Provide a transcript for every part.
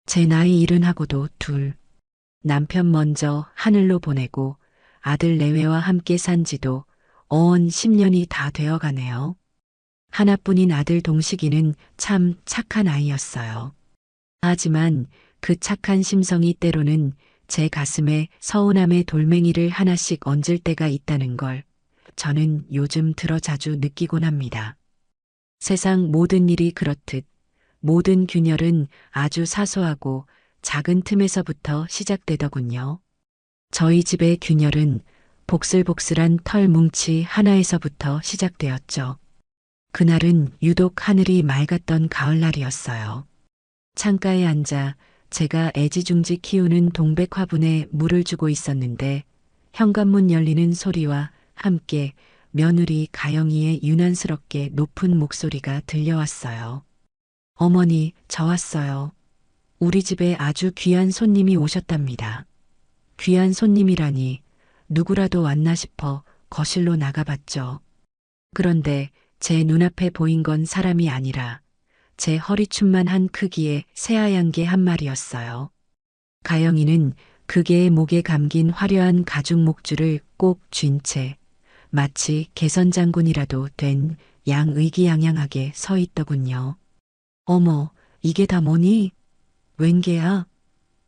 제 나이 70하고도 둘. 남편 먼저 하늘로 보내고 아들 내외와 함께 산 지도 어언 10년이 다 되어 가네요. 하나뿐인 아들 동식이는 참 착한 아이였어요. 하지만 그 착한 심성이 때로는 제 가슴에 서운함의 돌멩이를 하나씩 얹을 때가 있다는 걸 저는 요즘 들어 자주 느끼곤 합니다. 세상 모든 일이 그렇듯 모든 균열은 아주 사소하고 작은 틈에서부터 시작되더군요. 저희 집의 균열은 복슬복슬한 털 뭉치 하나에서부터 시작되었죠. 그날은 유독 하늘이 맑았던 가을날이었어요. 창가에 앉아 제가 애지중지 키우는 동백 화분에 물을 주고 있었는데 현관문 열리는 소리와 함께 며느리 가영이의 유난스럽게 높은 목소리가 들려왔어요. 어머니, 저 왔어요. 우리 집에 아주 귀한 손님이 오셨답니다. 귀한 손님이라니 누구라도 왔나 싶어 거실로 나가봤죠. 그런데 제 눈앞에 보인 건 사람이 아니라 제 허리춤만 한 크기의 새하얀 개 한 마리였어요. 가영이는 그 개의 목에 감긴 화려한 가죽 목줄을 꼭 쥔 채 마치 개선장군이라도 된 양의기양양하게 서 있더군요. 어머, 이게 다 뭐니? 웬 개야?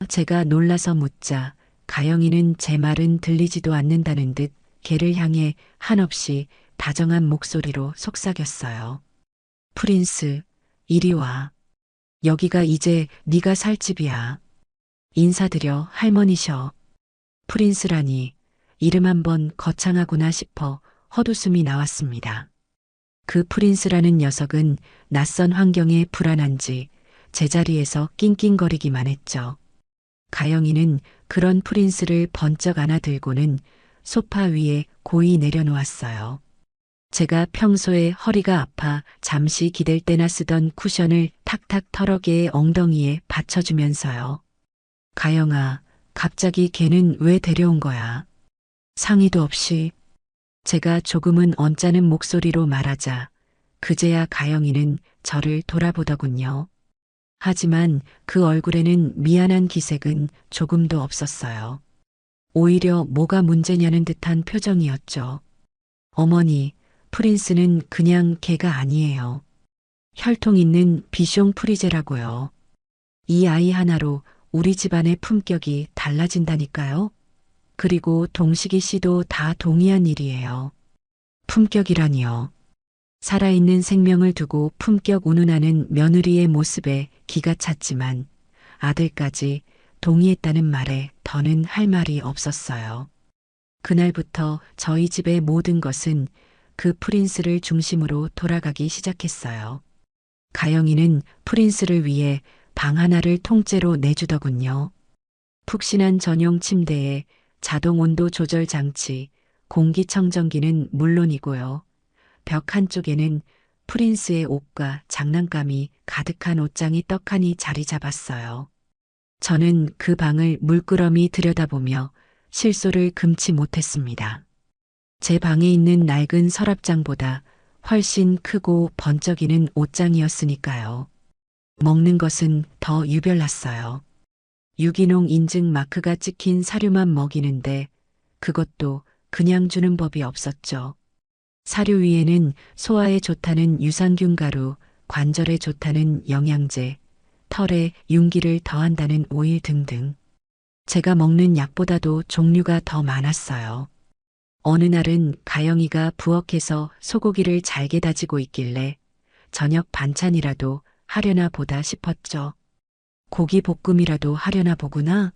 제가 놀라서 묻자 가영이는 제 말은 들리지도 않는다는 듯 개를 향해 한없이 다정한 목소리로 속삭였어요. 프린스, 이리 와. 여기가 이제 네가 살 집이야. 인사드려 할머니셔. 프린스라니 이름 한번 거창하구나 싶어 헛웃음이 나왔습니다. 그 프린스라는 녀석은 낯선 환경에 불안한지 제자리에서 낑낑거리기만 했죠. 가영이는 그런 프린스를 번쩍 안아들고는 소파 위에 고이 내려놓았어요. 제가 평소에 허리가 아파 잠시 기댈 때나 쓰던 쿠션을 탁탁 털어 개의 엉덩이에 받쳐주면서요. 가영아, 갑자기 걔는 왜 데려온 거야? 상의도 없이. 제가 조금은 언짢은 목소리로 말하자 그제야 가영이는 저를 돌아보더군요. 하지만 그 얼굴에는 미안한 기색은 조금도 없었어요. 오히려 뭐가 문제냐는 듯한 표정이었죠. 어머니, 프린스는 그냥 개가 아니에요. 혈통 있는 비숑 프리제라고요. 이 아이 하나로 우리 집안의 품격이 달라진다니까요. 그리고 동식이 씨도 다 동의한 일이에요. 품격이라니요. 살아있는 생명을 두고 품격 운운하는 며느리의 모습에 기가 찼지만 아들까지 동의했다는 말에 더는 할 말이 없었어요. 그날부터 저희 집의 모든 것은 그 프린스를 중심으로 돌아가기 시작했어요. 가영이는 프린스를 위해 방 하나를 통째로 내주더군요. 푹신한 전용 침대에 자동 온도 조절 장치, 공기청정기는 물론이고요. 벽 한쪽에는 프린스의 옷과 장난감이 가득한 옷장이 떡하니 자리 잡았어요. 저는 그 방을 물끄러미 들여다보며 실소를 금치 못했습니다. 제 방에 있는 낡은 서랍장보다 훨씬 크고 번쩍이는 옷장이었으니까요. 먹는 것은 더 유별났어요. 유기농 인증 마크가 찍힌 사료만 먹이는데 그것도 그냥 주는 법이 없었죠. 사료 위에는 소화에 좋다는 유산균 가루, 관절에 좋다는 영양제, 털에 윤기를 더한다는 오일 등등. 제가 먹는 약보다도 종류가 더 많았어요. 어느 날은 가영이가 부엌에서 소고기를 잘게 다지고 있길래 저녁 반찬이라도 하려나 보다 싶었죠. 고기 볶음이라도 하려나 보구나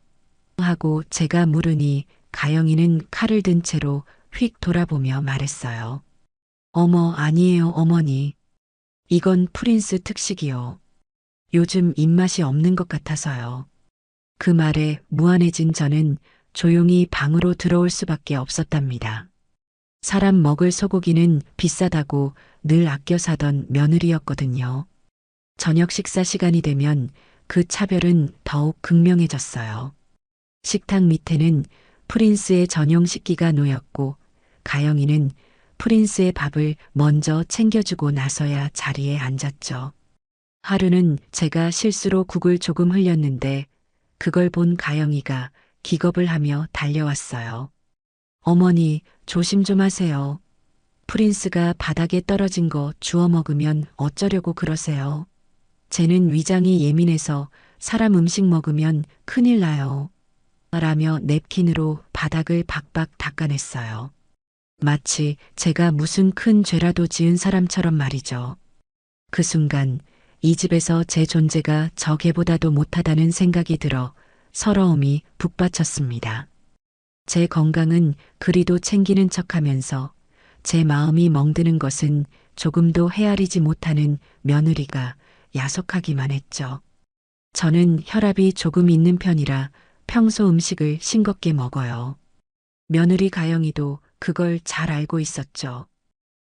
하고 제가 물으니 가영이는 칼을 든 채로 휙 돌아보며 말했어요. 어머, 아니에요, 어머니. 이건 프린스 특식이요. 요즘 입맛이 없는 것 같아서요. 그 말에 무안해진 저는 조용히 방으로 들어올 수밖에 없었답니다. 사람 먹을 소고기는 비싸다고 늘 아껴 사던 며느리였거든요. 저녁 식사 시간이 되면 그 차별은 더욱 극명해졌어요. 식탁 밑에는 프린스의 전용 식기가 놓였고 가영이는 프린스의 밥을 먼저 챙겨주고 나서야 자리에 앉았죠. 하루는 제가 실수로 국을 조금 흘렸는데 그걸 본 가영이가 기겁을 하며 달려왔어요. 어머니, 조심 좀 하세요. 프린스가 바닥에 떨어진 거 주워 먹으면 어쩌려고 그러세요. 쟤는 위장이 예민해서 사람 음식 먹으면 큰일 나요. 라며 냅킨으로 바닥을 박박 닦아냈어요. 마치 제가 무슨 큰 죄라도 지은 사람처럼 말이죠. 그 순간 이 집에서 제 존재가 저 개보다도 못하다는 생각이 들어 서러움이 북받쳤습니다. 제 건강은 그리도 챙기는 척하면서 제 마음이 멍드는 것은 조금도 헤아리지 못하는 며느리가 야속하기만 했죠. 저는 혈압이 조금 있는 편이라 평소 음식을 싱겁게 먹어요. 며느리 가영이도 그걸 잘 알고 있었죠.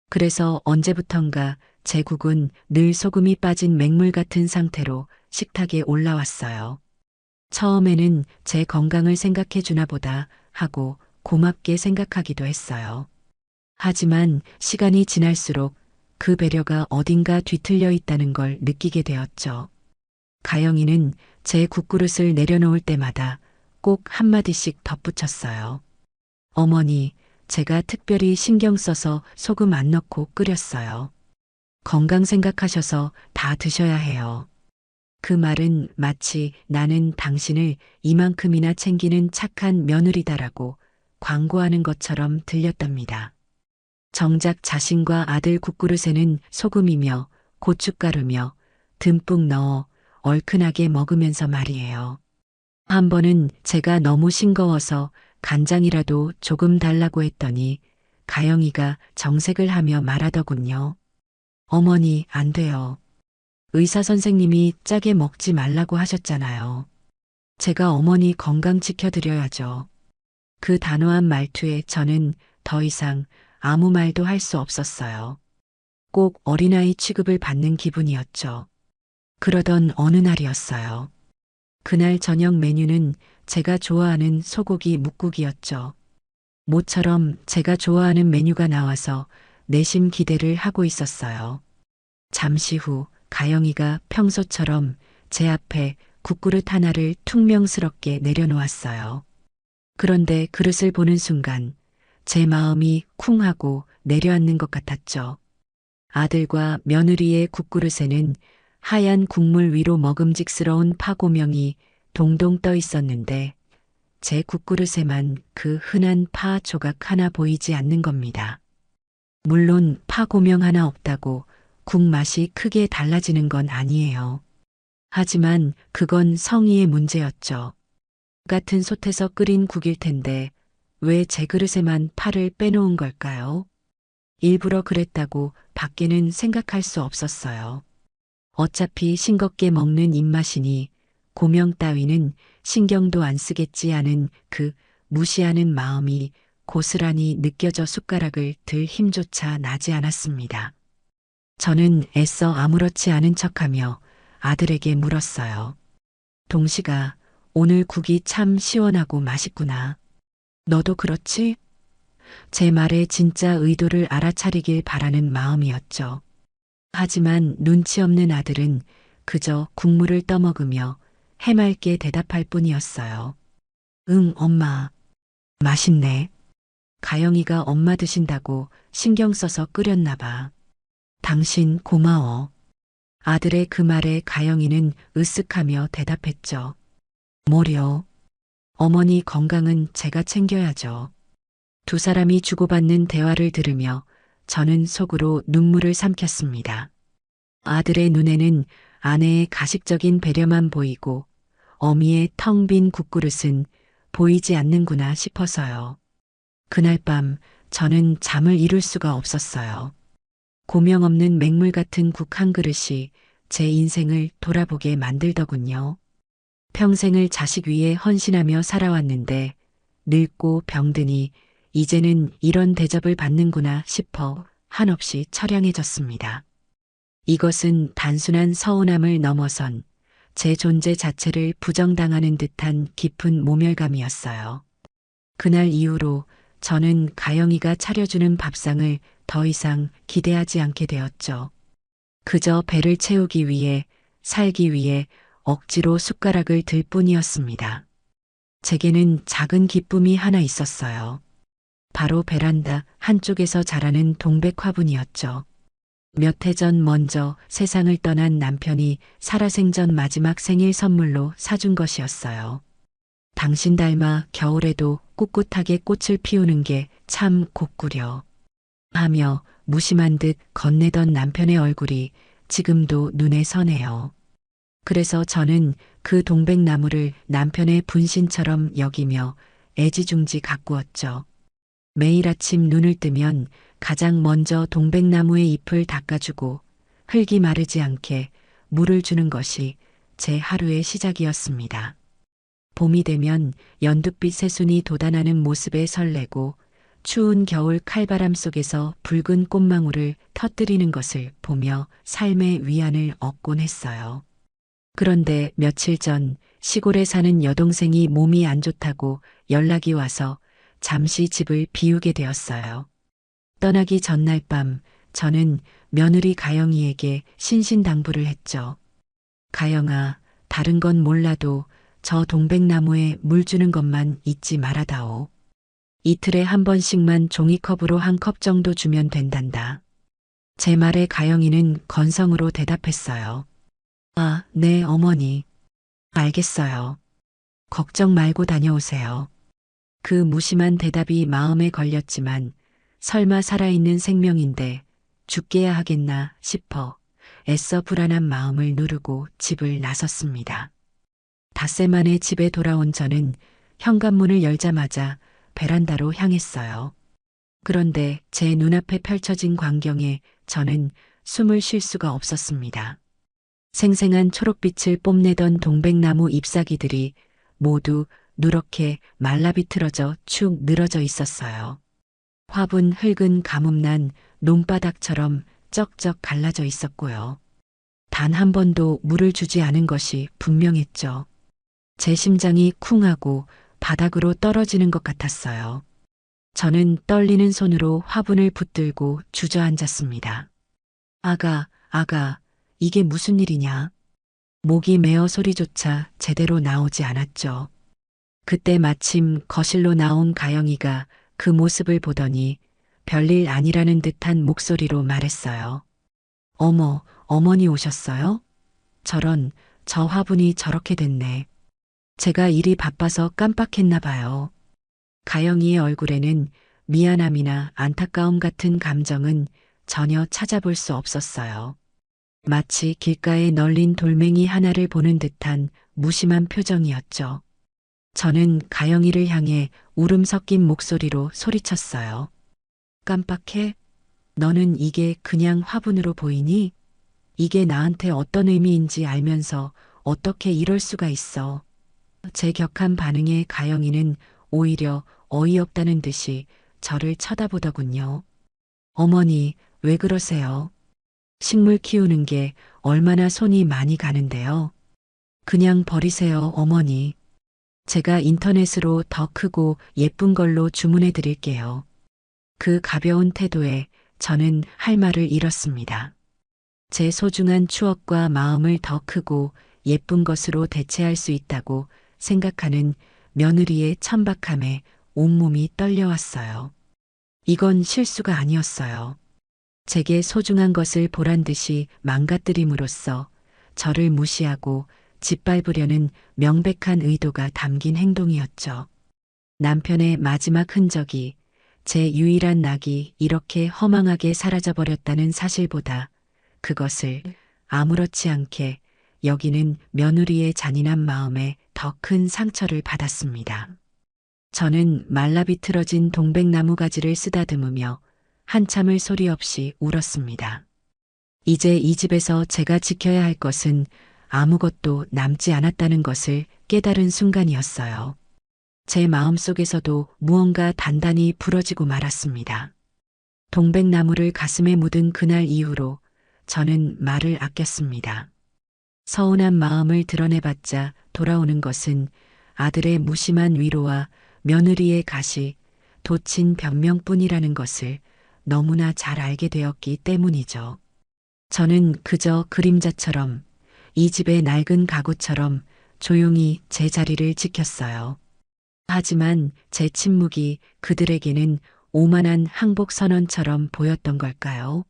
그래서 언제부턴가 제 국은 늘 소금이 빠진 맹물 같은 상태로 식탁에 올라왔어요. 처음에는 제 건강을 생각해 주나 보다 하고 고맙게 생각하기도 했어요. 하지만 시간이 지날수록 그 배려가 어딘가 뒤틀려 있다는 걸 느끼게 되었죠. 가영이는 제 국그릇을 내려놓을 때마다 꼭 한마디씩 덧붙였어요. 어머니, 제가 특별히 신경 써서 소금 안 넣고 끓였어요. 건강 생각하셔서 다 드셔야 해요. 그 말은 마치 나는 당신을 이만큼이나 챙기는 착한 며느리다라고 광고하는 것처럼 들렸답니다. 정작 자신과 아들 국그릇에는 소금이며 고춧가루며 듬뿍 넣어 얼큰하게 먹으면서 말이에요. 한 번은 제가 너무 싱거워서 간장이라도 조금 달라고 했더니 가영이가 정색을 하며 말하더군요. 어머니, 안 돼요. 의사 선생님이 짜게 먹지 말라고 하셨잖아요. 제가 어머니 건강 지켜드려야죠. 그 단호한 말투에 저는 더 이상 아무 말도 할 수 없었어요. 꼭 어린아이 취급을 받는 기분이었죠. 그러던 어느 날이었어요. 그날 저녁 메뉴는 제가 좋아하는 소고기 묵국이었죠. 모처럼 제가 좋아하는 메뉴가 나와서 내심 기대를 하고 있었어요. 잠시 후 가영이가 평소처럼 제 앞에 국그릇 하나를 퉁명스럽게 내려놓았어요. 그런데 그릇을 보는 순간 제 마음이 쿵 하고 내려앉는 것 같았죠. 아들과 며느리의 국그릇에는 하얀 국물 위로 먹음직스러운 파고명이 동동 떠 있었는데 제 국그릇에만 그 흔한 파 조각 하나 보이지 않는 겁니다. 물론 파고명 하나 없다고 국 맛이 크게 달라지는 건 아니에요. 하지만 그건 성의의 문제였죠. 같은 솥에서 끓인 국일 텐데 왜 제 그릇에만 파를 빼놓은 걸까요? 일부러 그랬다고 밖에는 생각할 수 없었어요. 어차피 싱겁게 먹는 입맛이니 고명 따위는 신경도 안 쓰겠지 하는 그 무시하는 마음이 고스란히 느껴져 숟가락을 들 힘조차 나지 않았습니다. 저는 애써 아무렇지 않은 척하며 아들에게 물었어요. 동식아, 오늘 국이 참 시원하고 맛있구나. 너도 그렇지? 제 말에 진짜 의도를 알아차리길 바라는 마음이었죠. 하지만 눈치 없는 아들은 그저 국물을 떠먹으며 해맑게 대답할 뿐이었어요. 응, 엄마. 맛있네. 가영이가 엄마 드신다고 신경 써서 끓였나 봐. 당신 고마워. 아들의 그 말에 가영이는 으쓱하며 대답했죠. 뭐려. 어머니 건강은 제가 챙겨야죠. 두 사람이 주고받는 대화를 들으며 저는 속으로 눈물을 삼켰습니다. 아들의 눈에는 아내의 가식적인 배려만 보이고 어미의 텅 빈 국그릇은 보이지 않는구나 싶어서요. 그날 밤 저는 잠을 이룰 수가 없었어요. 고명 없는 맹물 같은 국 한 그릇이 제 인생을 돌아보게 만들더군요. 평생을 자식 위에 헌신하며 살아왔는데 늙고 병드니 이제는 이런 대접을 받는구나 싶어 한없이 처량해졌습니다. 이것은 단순한 서운함을 넘어선 제 존재 자체를 부정당하는 듯한 깊은 모멸감이었어요. 그날 이후로 저는 가영이가 차려주는 밥상을 더 이상 기대하지 않게 되었죠. 그저 배를 채우기 위해 살기 위해 억지로 숟가락을 들 뿐이었습니다. 제게는 작은 기쁨이 하나 있었어요. 바로 베란다 한쪽에서 자라는 동백 화분이었죠. 몇 해 전 먼저 세상을 떠난 남편이 살아생전 마지막 생일 선물로 사준 것이었어요. 당신 닮아 겨울에도 꿋꿋하게 꽃을 피우는 게 참 곡구려. 하며 무심한 듯 건네던 남편의 얼굴이 지금도 눈에 선해요. 그래서 저는 그 동백나무를 남편의 분신처럼 여기며 애지중지 가꾸었죠. 매일 아침 눈을 뜨면 가장 먼저 동백나무의 잎을 닦아주고 흙이 마르지 않게 물을 주는 것이 제 하루의 시작이었습니다. 봄이 되면 연두빛 새순이 돋아나는 모습에 설레고 추운 겨울 칼바람 속에서 붉은 꽃망울을 터뜨리는 것을 보며 삶의 위안을 얻곤 했어요. 그런데 며칠 전 시골에 사는 여동생이 몸이 안 좋다고 연락이 와서 잠시 집을 비우게 되었어요. 떠나기 전날 밤 저는 며느리 가영이에게 신신당부를 했죠. 가영아, 다른 건 몰라도 저 동백나무에 물 주는 것만 잊지 말아다오. 이틀에 한 번씩만 종이컵으로 한 컵 정도 주면 된단다. 제 말에 가영이는 건성으로 대답했어요. 아, 네, 어머니. 알겠어요. 걱정 말고 다녀오세요. 그 무심한 대답이 마음에 걸렸지만 설마 살아있는 생명인데 죽게야 하겠나 싶어 애써 불안한 마음을 누르고 집을 나섰습니다. 닷새 만에 집에 돌아온 저는 현관문을 열자마자 베란다로 향했어요. 그런데 제 눈앞에 펼쳐진 광경에 저는 숨을 쉴 수가 없었습니다. 생생한 초록빛을 뽐내던 동백나무 잎사귀들이 모두 누렇게 말라비틀어져 축 늘어져 있었어요. 화분 흙은 가뭄난 논바닥처럼 쩍쩍 갈라져 있었고요. 단 한 번도 물을 주지 않은 것이 분명했죠. 제 심장이 쿵하고 바닥으로 떨어지는 것 같았어요. 저는 떨리는 손으로 화분을 붙들고 주저앉았습니다. 아가, 이게 무슨 일이냐? 목이 메어 소리조차 제대로 나오지 않았죠. 그때 마침 거실로 나온 가영이가 그 모습을 보더니 별일 아니라는 듯한 목소리로 말했어요. 어머, 어머니 오셨어요? 저런, 저 화분이 저렇게 됐네. 제가 일이 바빠서 깜빡했나 봐요. 가영이의 얼굴에는 미안함이나 안타까움 같은 감정은 전혀 찾아볼 수 없었어요. 마치 길가에 널린 돌멩이 하나를 보는 듯한 무심한 표정이었죠. 저는 가영이를 향해 울음 섞인 목소리로 소리쳤어요. 깜빡해? 너는 이게 그냥 화분으로 보이니? 이게 나한테 어떤 의미인지 알면서 어떻게 이럴 수가 있어. 제 격한 반응에 가영이는 오히려 어이없다는 듯이 저를 쳐다보더군요. 어머니, 왜 그러세요? 식물 키우는 게 얼마나 손이 많이 가는데요. 그냥 버리세요, 어머니. 제가 인터넷으로 더 크고 예쁜 걸로 주문해 드릴게요. 그 가벼운 태도에 저는 할 말을 잃었습니다. 제 소중한 추억과 마음을 더 크고 예쁜 것으로 대체할 수 있다고 생각하는 며느리의 천박함에 온몸이 떨려왔어요. 이건 실수가 아니었어요. 제게 소중한 것을 보란 듯이 망가뜨림으로써 저를 무시하고 짓밟으려는 명백한 의도가 담긴 행동이었죠. 남편의 마지막 흔적이 제 유일한 낙이 이렇게 허망하게 사라져버렸다는 사실보다 그것을 아무렇지 않게 여기는 며느리의 잔인한 마음에 더 큰 상처를 받았습니다. 저는 말라비틀어진 동백나무 가지를 쓰다듬으며 한참을 소리 없이 울었습니다. 이제 이 집에서 제가 지켜야 할 것은 아무것도 남지 않았다는 것을 깨달은 순간이었어요. 제 마음속에서도 무언가 단단히 부러지고 말았습니다. 동백나무를 가슴에 묻은 그날 이후로 저는 말을 아꼈습니다. 서운한 마음을 드러내봤자 돌아오는 것은 아들의 무심한 위로와 며느리의 가시, 도친 변명뿐이라는 것을 너무나 잘 알게 되었기 때문이죠. 저는 그저 그림자처럼 이 집의 낡은 가구처럼 조용히 제 자리를 지켰어요. 하지만 제 침묵이 그들에게는 오만한 항복 선언처럼 보였던 걸까요?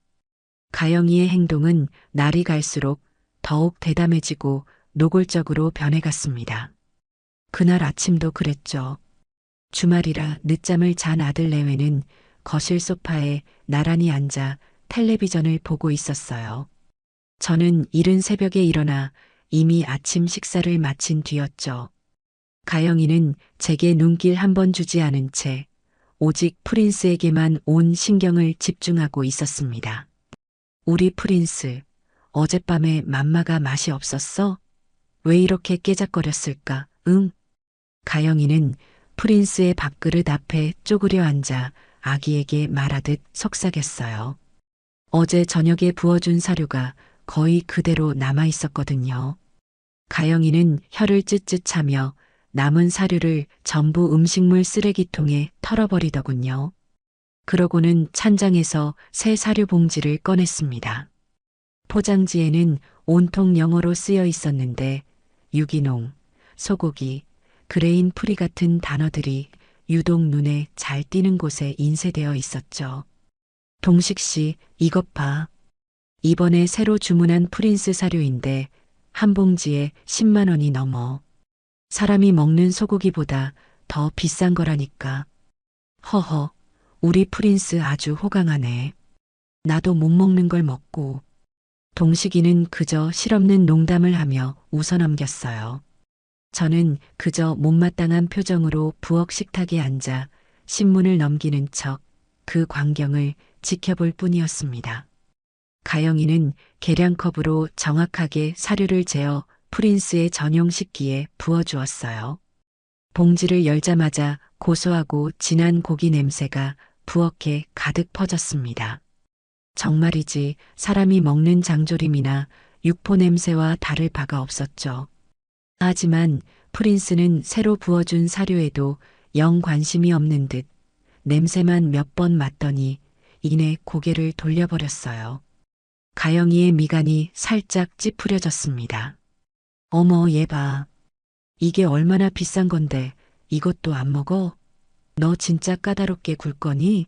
가영이의 행동은 날이 갈수록 더욱 대담해지고 노골적으로 변해갔습니다. 그날 아침도 그랬죠. 주말이라 늦잠을 잔 아들 내외는 거실 소파에 나란히 앉아 텔레비전을 보고 있었어요. 저는 이른 새벽에 일어나 이미 아침 식사를 마친 뒤였죠. 가영이는 제게 눈길 한 번 주지 않은 채 오직 프린스에게만 온 신경을 집중하고 있었습니다. 우리 프린스, 어젯밤에 맘마가 맛이 없었어? 왜 이렇게 깨작거렸을까? 응? 가영이는 프린스의 밥그릇 앞에 쪼그려 앉아 아기에게 말하듯 속삭였어요. 어제 저녁에 부어준 사료가 거의 그대로 남아 있었거든요. 가영이는 혀를 쯧쯧 차며 남은 사료를 전부 음식물 쓰레기통에 털어버리더군요. 그러고는 찬장에서 새 사료 봉지를 꺼냈습니다. 포장지에는 온통 영어로 쓰여 있었는데 유기농, 소고기, 그레인 프리 같은 단어들이 유독 눈에 잘 띄는 곳에 인쇄되어 있었죠. 동식 씨, 이것 봐. 이번에 새로 주문한 프린스 사료인데 한 봉지에 10만 원이 넘어. 사람이 먹는 소고기보다 더 비싼 거라니까. 허허, 우리 프린스 아주 호강하네. 나도 못 먹는 걸 먹고. 동식이는 그저 실없는 농담을 하며 웃어넘겼어요. 저는 그저 못마땅한 표정으로 부엌 식탁에 앉아 신문을 넘기는 척 그 광경을 지켜볼 뿐이었습니다. 가영이는 계량컵으로 정확하게 사료를 재어 프린스의 전용 식기에 부어주었어요. 봉지를 열자마자 고소하고 진한 고기 냄새가 부엌에 가득 퍼졌습니다. 정말이지 사람이 먹는 장조림이나 육포 냄새와 다를 바가 없었죠. 하지만 프린스는 새로 부어준 사료에도 영 관심이 없는 듯 냄새만 몇 번 맡더니 이내 고개를 돌려버렸어요. 가영이의 미간이 살짝 찌푸려졌습니다. 어머, 얘 봐. 이게 얼마나 비싼 건데 이것도 안 먹어? 너 진짜 까다롭게 굴 거니?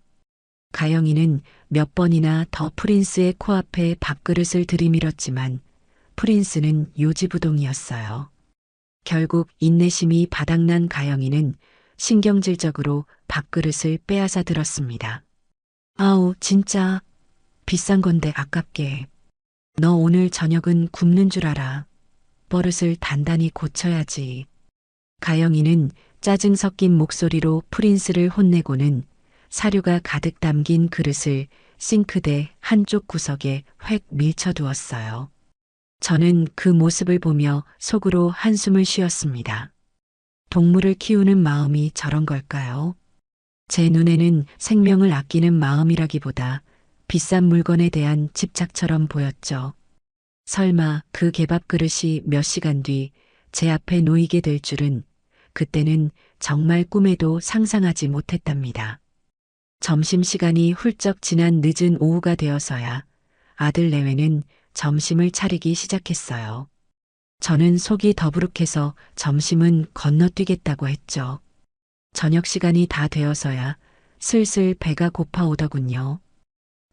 가영이는 몇 번이나 더 프린스의 코앞에 밥그릇을 들이밀었지만 프린스는 요지부동이었어요. 결국 인내심이 바닥난 가영이는 신경질적으로 밥그릇을 빼앗아 들었습니다. 아우, 진짜 비싼 건데 아깝게. 너 오늘 저녁은 굶는 줄 알아. 버릇을 단단히 고쳐야지. 가영이는 짜증 섞인 목소리로 프린스를 혼내고는 사료가 가득 담긴 그릇을 싱크대 한쪽 구석에 획 밀쳐두었어요. 저는 그 모습을 보며 속으로 한숨을 쉬었습니다. 동물을 키우는 마음이 저런 걸까요? 제 눈에는 생명을 아끼는 마음이라기보다 비싼 물건에 대한 집착처럼 보였죠. 설마 그 개밥 그릇이 몇 시간 뒤 제 앞에 놓이게 될 줄은 그때는 정말 꿈에도 상상하지 못했답니다. 점심시간이 훌쩍 지난 늦은 오후가 되어서야 아들 내외는 점심을 차리기 시작했어요. 저는 속이 더부룩해서 점심은 건너뛰겠다고 했죠. 저녁 시간이 다 되어서야 슬슬 배가 고파오더군요.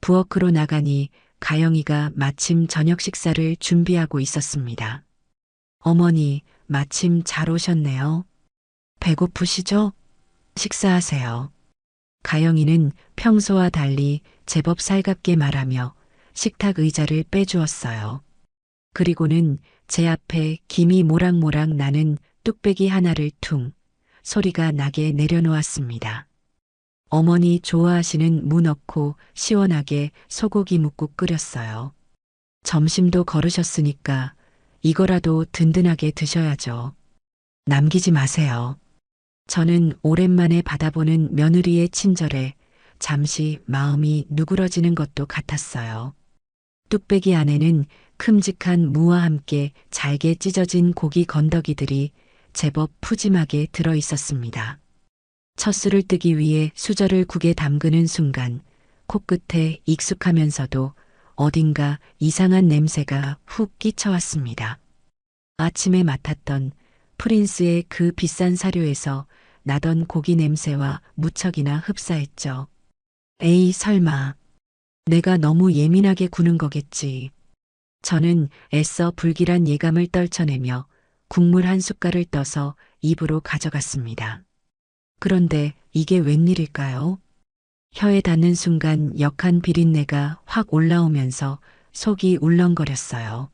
부엌으로 나가니 가영이가 마침 저녁 식사를 준비하고 있었습니다. 어머니, 마침 잘 오셨네요. 배고프시죠? 식사하세요. 가영이는 평소와 달리 제법 살갑게 말하며 식탁 의자를 빼주었어요. 그리고는 제 앞에 김이 모락모락 나는 뚝배기 하나를 퉁 소리가 나게 내려놓았습니다. 어머니 좋아하시는 무 넣고 시원하게 소고기 묵국 끓였어요. 점심도 거르셨으니까 이거라도 든든하게 드셔야죠. 남기지 마세요. 저는 오랜만에 받아보는 며느리의 친절에 잠시 마음이 누그러지는 것도 같았어요. 뚝배기 안에는 큼직한 무와 함께 잘게 찢어진 고기 건더기들이 제법 푸짐하게 들어 있었습니다. 첫 술을 뜨기 위해 수저를 국에 담그는 순간 코끝에 익숙하면서도 어딘가 이상한 냄새가 훅 끼쳐왔습니다. 아침에 맡았던 프린스의 그 비싼 사료에서 나던 고기 냄새와 무척이나 흡사했죠. 에이, 설마. 내가 너무 예민하게 구는 거겠지. 저는 애써 불길한 예감을 떨쳐내며 국물 한 숟갈을 떠서 입으로 가져갔습니다. 그런데 이게 웬일일까요? 혀에 닿는 순간 역한 비린내가 확 올라오면서 속이 울렁거렸어요.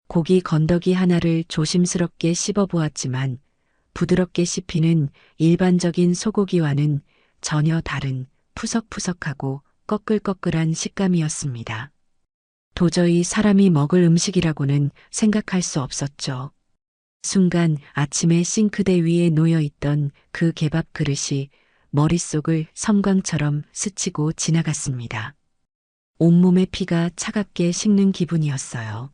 고기 건더기 하나를 조심스럽게 씹어보았지만 부드럽게 씹히는 일반적인 소고기와는 전혀 다른 푸석푸석하고 꺼끌꺼끌한 식감이었습니다. 도저히 사람이 먹을 음식이라고는 생각할 수 없었죠. 순간 아침에 싱크대 위에 놓여 있던 그 개밥 그릇이 머릿속을 섬광처럼 스치고 지나갔습니다. 온몸의 피가 차갑게 식는 기분이었어요.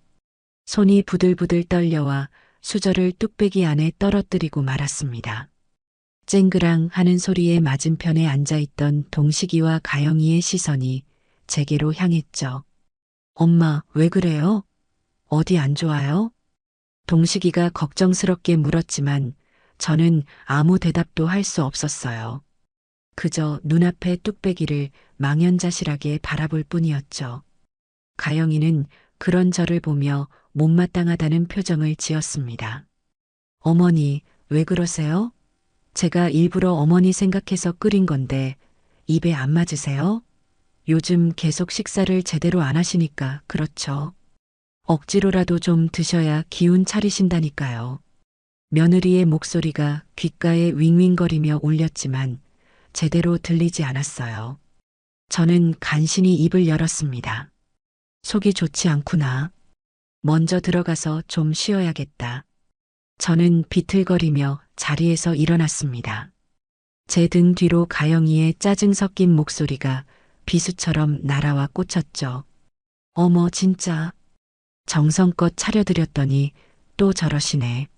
손이 부들부들 떨려와 수저를 뚝배기 안에 떨어뜨리고 말았습니다. 쨍그랑 하는 소리에 맞은편에 앉아있던 동식이와 가영이의 시선이 제게로 향했죠. 엄마, 왜 그래요? 어디 안 좋아요? 동식이가 걱정스럽게 물었지만 저는 아무 대답도 할 수 없었어요. 그저 눈앞의 뚝배기를 망연자실하게 바라볼 뿐이었죠. 가영이는 그런 저를 보며 못마땅하다는 표정을 지었습니다. 어머니, 왜 그러세요? 제가 일부러 어머니 생각해서 끓인 건데 입에 안 맞으세요? 요즘 계속 식사를 제대로 안 하시니까 그렇죠. 억지로라도 좀 드셔야 기운 차리신다니까요. 며느리의 목소리가 귓가에 윙윙거리며 울렸지만 제대로 들리지 않았어요. 저는 간신히 입을 열었습니다. 속이 좋지 않구나. 먼저 들어가서 좀 쉬어야겠다. 저는 비틀거리며 자리에서 일어났습니다. 제 등 뒤로 가영이의 짜증 섞인 목소리가 비수처럼 날아와 꽂혔죠. 어머, 진짜. 정성껏 차려드렸더니 또 저러시네.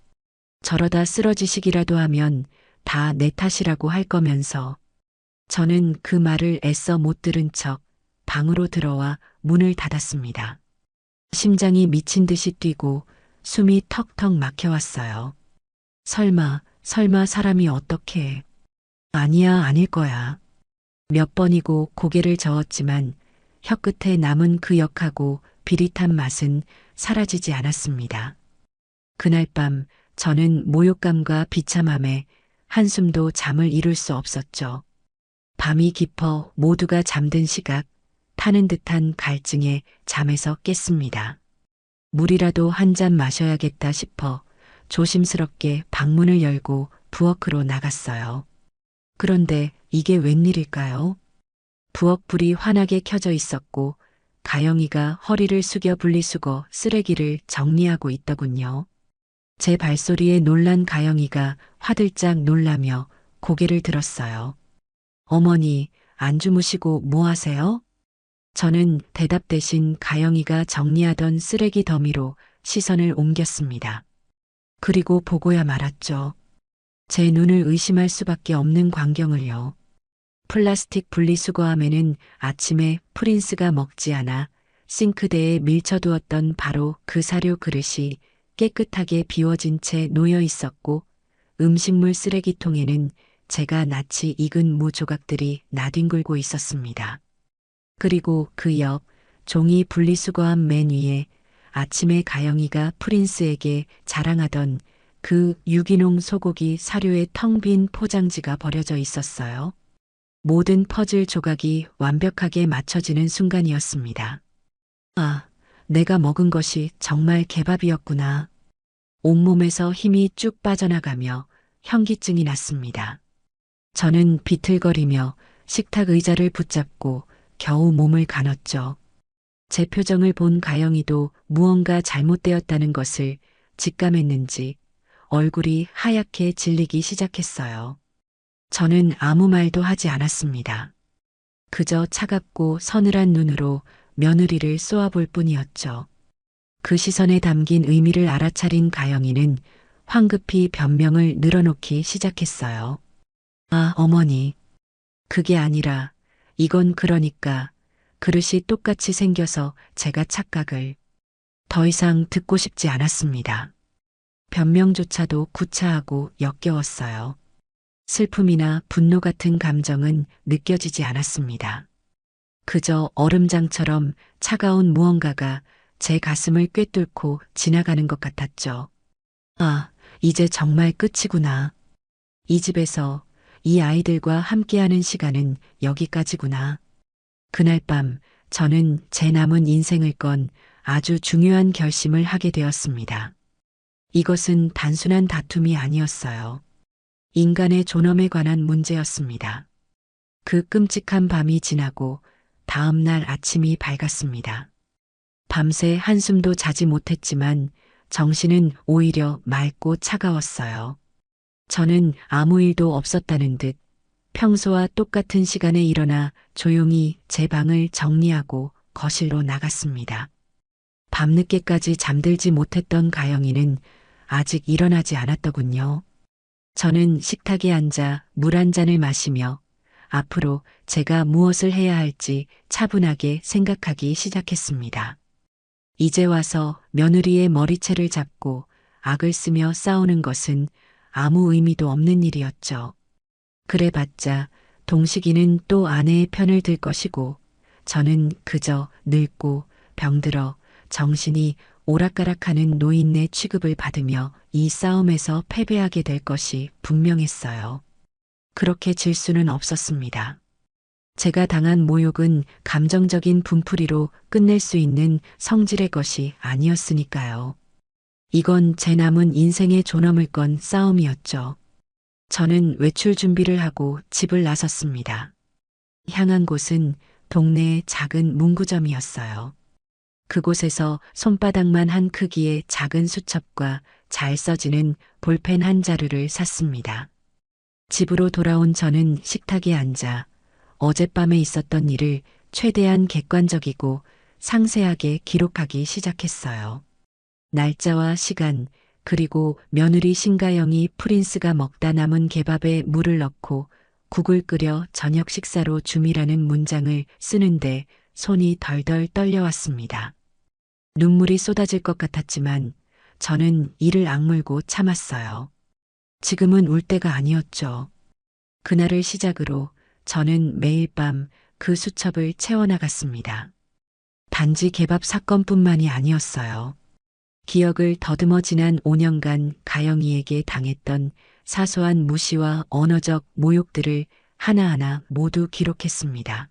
저러다 쓰러지시기라도 하면 다 내 탓이라고 할 거면서. 저는 그 말을 애써 못 들은 척 방으로 들어와 문을 닫았습니다. 심장이 미친 듯이 뛰고 숨이 턱턱 막혀왔어요. 설마 사람이 어떻게. 아니야, 아닐 거야. 몇 번이고 고개를 저었지만 혀끝에 남은 그 역하고 비릿한 맛은 사라지지 않았습니다. 그날 밤 저는 모욕감과 비참함에 한숨도 잠을 이룰 수 없었죠. 밤이 깊어 모두가 잠든 시각, 타는 듯한 갈증에 잠에서 깼습니다. 물이라도 한 잔 마셔야겠다 싶어 조심스럽게 방문을 열고 부엌으로 나갔어요. 그런데 이게 웬일일까요? 부엌 불이 환하게 켜져 있었고 가영이가 허리를 숙여 분리수거 쓰레기를 정리하고 있더군요. 제 발소리에 놀란 가영이가 화들짝 놀라며 고개를 들었어요. 어머니, 안 주무시고 뭐 하세요? 저는 대답 대신 가영이가 정리하던 쓰레기 더미로 시선을 옮겼습니다. 그리고 보고야 말았죠. 제 눈을 의심할 수밖에 없는 광경을요. 플라스틱 분리수거함에는 아침에 프린스가 먹지 않아 싱크대에 밀쳐두었던 바로 그 사료 그릇이 깨끗하게 비워진 채 놓여 있었고 음식물 쓰레기통에는 제가 낯이 익은 무 조각들이 나뒹굴고 있었습니다. 그리고 그 옆 종이 분리수거함 맨 위에 아침에 가영이가 프린스에게 자랑하던 그 유기농 소고기 사료의 텅 빈 포장지가 버려져 있었어요. 모든 퍼즐 조각이 완벽하게 맞춰지는 순간이었습니다. 아, 내가 먹은 것이 정말 개밥이었구나. 온몸에서 힘이 쭉 빠져나가며 현기증이 났습니다. 저는 비틀거리며 식탁 의자를 붙잡고 겨우 몸을 가눴죠. 제 표정을 본 가영이도 무언가 잘못되었다는 것을 직감했는지 얼굴이 하얗게 질리기 시작했어요. 저는 아무 말도 하지 않았습니다. 그저 차갑고 서늘한 눈으로 며느리를 쏘아볼 뿐이었죠. 그 시선에 담긴 의미를 알아차린 가영이는 황급히 변명을 늘어놓기 시작했어요. 아, 어머니. 그게 아니라 이건 그러니까 그릇이 똑같이 생겨서 제가 착각을. 더 이상 듣고 싶지 않았습니다. 변명조차도 구차하고 역겨웠어요. 슬픔이나 분노 같은 감정은 느껴지지 않았습니다. 그저 얼음장처럼 차가운 무언가가 제 가슴을 꿰뚫고 지나가는 것 같았죠. 아, 이제 정말 끝이구나. 이 집에서 이 아이들과 함께하는 시간은 여기까지구나. 그날 밤 저는 제 남은 인생을 건 아주 중요한 결심을 하게 되었습니다. 이것은 단순한 다툼이 아니었어요. 인간의 존엄에 관한 문제였습니다. 그 끔찍한 밤이 지나고 다음 날 아침이 밝았습니다. 밤새 한숨도 자지 못했지만 정신은 오히려 맑고 차가웠어요. 저는 아무 일도 없었다는 듯 평소와 똑같은 시간에 일어나 조용히 제 방을 정리하고 거실로 나갔습니다. 밤늦게까지 잠들지 못했던 가영이는 아직 일어나지 않았더군요. 저는 식탁에 앉아 물 한 잔을 마시며 앞으로 제가 무엇을 해야 할지 차분하게 생각하기 시작했습니다. 이제 와서 며느리의 머리채를 잡고 악을 쓰며 싸우는 것은 아무 의미도 없는 일이었죠. 그래봤자 동식이는 또 아내의 편을 들 것이고 저는 그저 늙고 병들어 정신이 오락가락하는 노인네 취급을 받으며 이 싸움에서 패배하게 될 것이 분명했어요. 그렇게 질 수는 없었습니다. 제가 당한 모욕은 감정적인 분풀이로 끝낼 수 있는 성질의 것이 아니었으니까요. 이건 제 남은 인생의 존엄을 건 싸움이었죠. 저는 외출 준비를 하고 집을 나섰습니다. 향한 곳은 동네의 작은 문구점이었어요. 그곳에서 손바닥만 한 크기의 작은 수첩과 잘 써지는 볼펜 한 자루를 샀습니다. 집으로 돌아온 저는 식탁에 앉아 어젯밤에 있었던 일을 최대한 객관적이고 상세하게 기록하기 시작했어요. 날짜와 시간, 그리고 며느리 신가영이 프린스가 먹다 남은 개밥에 물을 넣고 국을 끓여 저녁 식사로 줌이라는 문장을 쓰는데 손이 덜덜 떨려왔습니다. 눈물이 쏟아질 것 같았지만 저는 이를 악물고 참았어요. 지금은 울 때가 아니었죠. 그날을 시작으로 저는 매일 밤 그 수첩을 채워나갔습니다. 단지 개밥 사건뿐만이 아니었어요. 기억을 더듬어 지난 5년간 가영이에게 당했던 사소한 무시와 언어적 모욕들을 하나하나 모두 기록했습니다.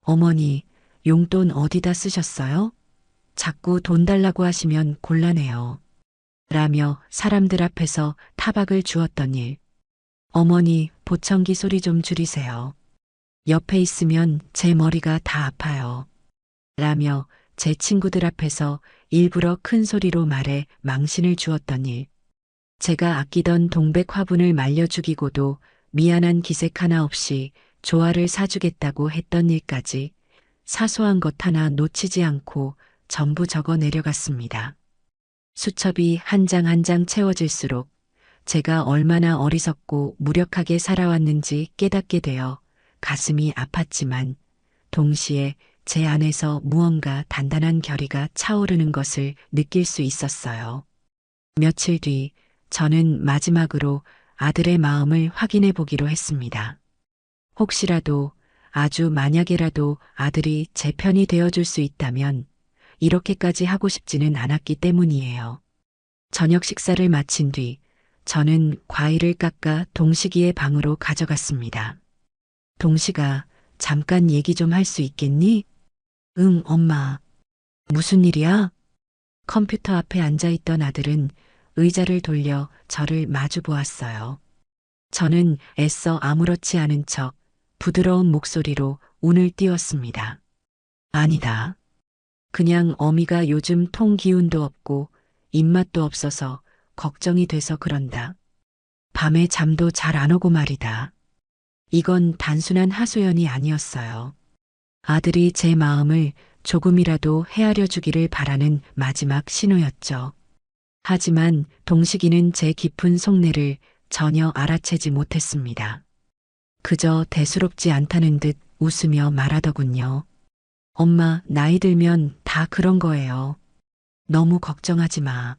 어머니, 용돈 어디다 쓰셨어요? 자꾸 돈 달라고 하시면 곤란해요. 라며 사람들 앞에서 타박을 주었던 일. 어머니, 보청기 소리 좀 줄이세요. 옆에 있으면 제 머리가 다 아파요. 라며 제 친구들 앞에서 일부러 큰 소리로 말해 망신을 주었던 일. 제가 아끼던 동백 화분을 말려 죽이고도 미안한 기색 하나 없이 조화를 사주겠다고 했던 일까지 사소한 것 하나 놓치지 않고 전부 적어 내려갔습니다. 수첩이 한 장 한 장 채워질수록 제가 얼마나 어리석고 무력하게 살아왔는지 깨닫게 되어 가슴이 아팠지만 동시에 제 안에서 무언가 단단한 결의가 차오르는 것을 느낄 수 있었어요. 며칠 뒤 저는 마지막으로 아들의 마음을 확인해 보기로 했습니다. 혹시라도, 아주 만약에라도 아들이 제 편이 되어줄 수 있다면 이렇게까지 하고 싶지는 않았기 때문이에요. 저녁 식사를 마친 뒤 저는 과일을 깎아 동식이의 방으로 가져갔습니다. 동식아, 잠깐 얘기 좀 할 수 있겠니? 응, 엄마. 무슨 일이야? 컴퓨터 앞에 앉아있던 아들은 의자를 돌려 저를 마주 보았어요. 저는 애써 아무렇지 않은 척 부드러운 목소리로 운을 띄웠습니다. 아니다. 그냥 어미가 요즘 통 기운도 없고 입맛도 없어서 걱정이 돼서 그런다. 밤에 잠도 잘 안 오고 말이다. 이건 단순한 하소연이 아니었어요. 아들이 제 마음을 조금이라도 헤아려 주기를 바라는 마지막 신호였죠. 하지만 동식이는 제 깊은 속내를 전혀 알아채지 못했습니다. 그저 대수롭지 않다는 듯 웃으며 말하더군요. 엄마, 나이 들면 다 그런 거예요. 너무 걱정하지 마.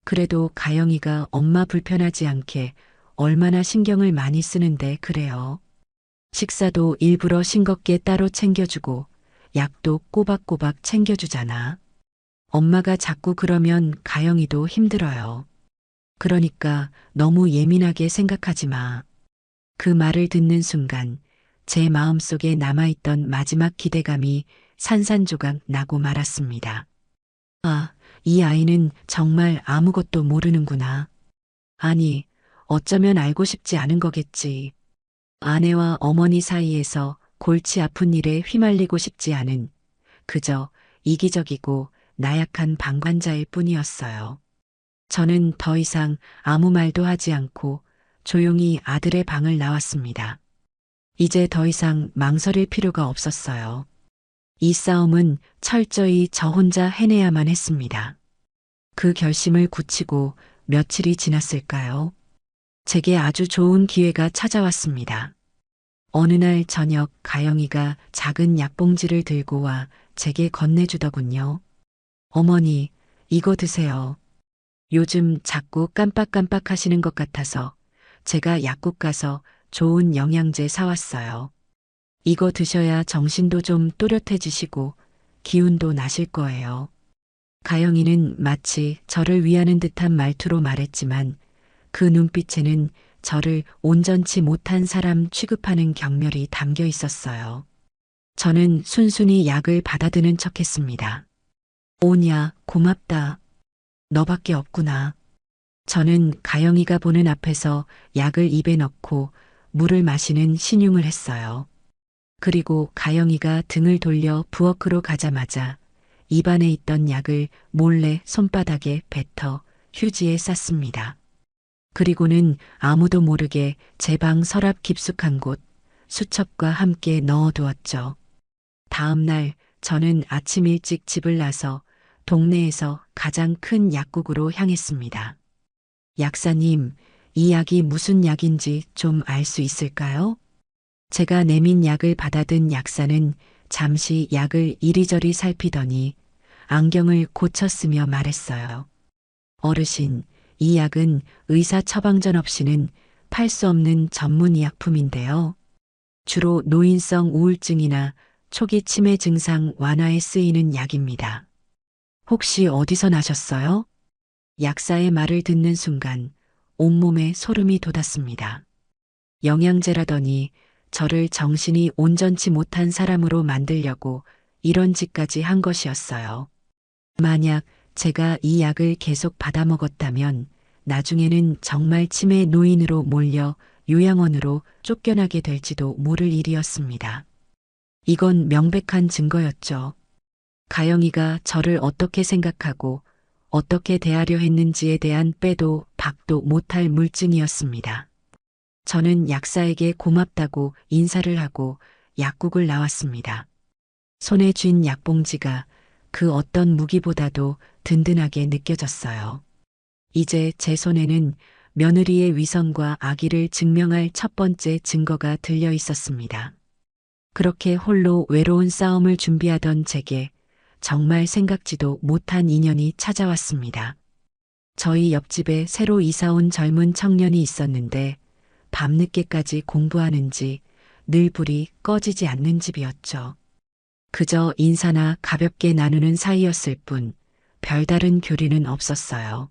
그래도 가영이가 엄마 불편하지 않게 얼마나 신경을 많이 쓰는데 그래요. 식사도 일부러 싱겁게 따로 챙겨주고 약도 꼬박꼬박 챙겨주잖아. 엄마가 자꾸 그러면 가영이도 힘들어요. 그러니까 너무 예민하게 생각하지 마. 그 말을 듣는 순간 제 마음속에 남아있던 마지막 기대감이 산산조각 나고 말았습니다. 아, 이 아이는 정말 아무것도 모르는구나. 아니, 어쩌면 알고 싶지 않은 거겠지. 아내와 어머니 사이에서 골치 아픈 일에 휘말리고 싶지 않은 그저 이기적이고 나약한 방관자일 뿐이었어요. 저는 더 이상 아무 말도 하지 않고 조용히 아들의 방을 나왔습니다. 이제 더 이상 망설일 필요가 없었어요. 이 싸움은 철저히 저 혼자 해내야만 했습니다. 그 결심을 굳히고 며칠이 지났을까요? 제게 아주 좋은 기회가 찾아왔습니다. 어느 날 저녁 가영이가 작은 약봉지를 들고 와 제게 건네주더군요. 어머니, 이거 드세요. 요즘 자꾸 깜빡깜빡 하시는 것 같아서 제가 약국 가서 좋은 영양제 사왔어요. 이거 드셔야 정신도 좀 또렷해지시고 기운도 나실 거예요. 가영이는 마치 저를 위하는 듯한 말투로 말했지만 그 눈빛에는 저를 온전치 못한 사람 취급하는 경멸이 담겨 있었어요. 저는 순순히 약을 받아드는 척했습니다. 오냐, 고맙다. 너밖에 없구나. 저는 가영이가 보는 앞에서 약을 입에 넣고 물을 마시는 신용을 했어요. 그리고 가영이가 등을 돌려 부엌으로 가자마자 입안에 있던 약을 몰래 손바닥에 뱉어 휴지에 쌌습니다. 그리고는 아무도 모르게 제 방 서랍 깊숙한 곳 수첩과 함께 넣어두었죠. 다음 날 저는 아침 일찍 집을 나서 동네에서 가장 큰 약국으로 향했습니다. 약사님, 이 약이 무슨 약인지 좀 알 수 있을까요? 제가 내민 약을 받아든 약사는 잠시 약을 이리저리 살피더니 안경을 고쳤으며 말했어요. 어르신, 이 약은 의사 처방전 없이는 팔 수 없는 전문 의약품인데요. 주로 노인성 우울증이나 초기 치매 증상 완화에 쓰이는 약입니다. 혹시 어디서 나셨어요? 약사의 말을 듣는 순간 온몸에 소름이 돋았습니다. 영양제라더니 저를 정신이 온전치 못한 사람으로 만들려고 이런 짓까지 한 것이었어요. 만약 제가 이 약을 계속 받아 먹었다면 나중에는 정말 치매 노인으로 몰려 요양원으로 쫓겨나게 될지도 모를 일이었습니다. 이건 명백한 증거였죠. 가영이가 저를 어떻게 생각하고 어떻게 대하려 했는지에 대한 빼도 박도 못할 물증이었습니다. 저는 약사에게 고맙다고 인사를 하고 약국을 나왔습니다. 손에 쥔 약봉지가 그 어떤 무기보다도 든든하게 느껴졌어요. 이제 제 손에는 며느리의 위선과 악의를 증명할 첫 번째 증거가 들려 있었습니다. 그렇게 홀로 외로운 싸움을 준비하던 제게 정말 생각지도 못한 인연이 찾아왔습니다. 저희 옆집에 새로 이사 온 젊은 청년이 있었는데 밤늦게까지 공부하는지 늘 불이 꺼지지 않는 집이었죠. 그저 인사나 가볍게 나누는 사이였을 뿐 별다른 교리는 없었어요.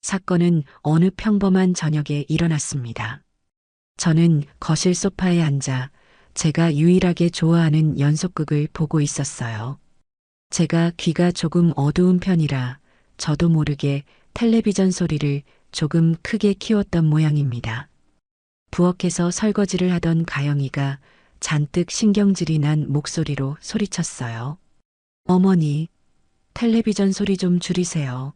사건은 어느 평범한 저녁에 일어났습니다. 저는 거실 소파에 앉아 제가 유일하게 좋아하는 연속극을 보고 있었어요. 제가 귀가 조금 어두운 편이라 저도 모르게 텔레비전 소리를 조금 크게 키웠던 모양입니다. 부엌에서 설거지를 하던 가영이가 잔뜩 신경질이 난 목소리로 소리쳤어요. 어머니, 텔레비전 소리 좀 줄이세요.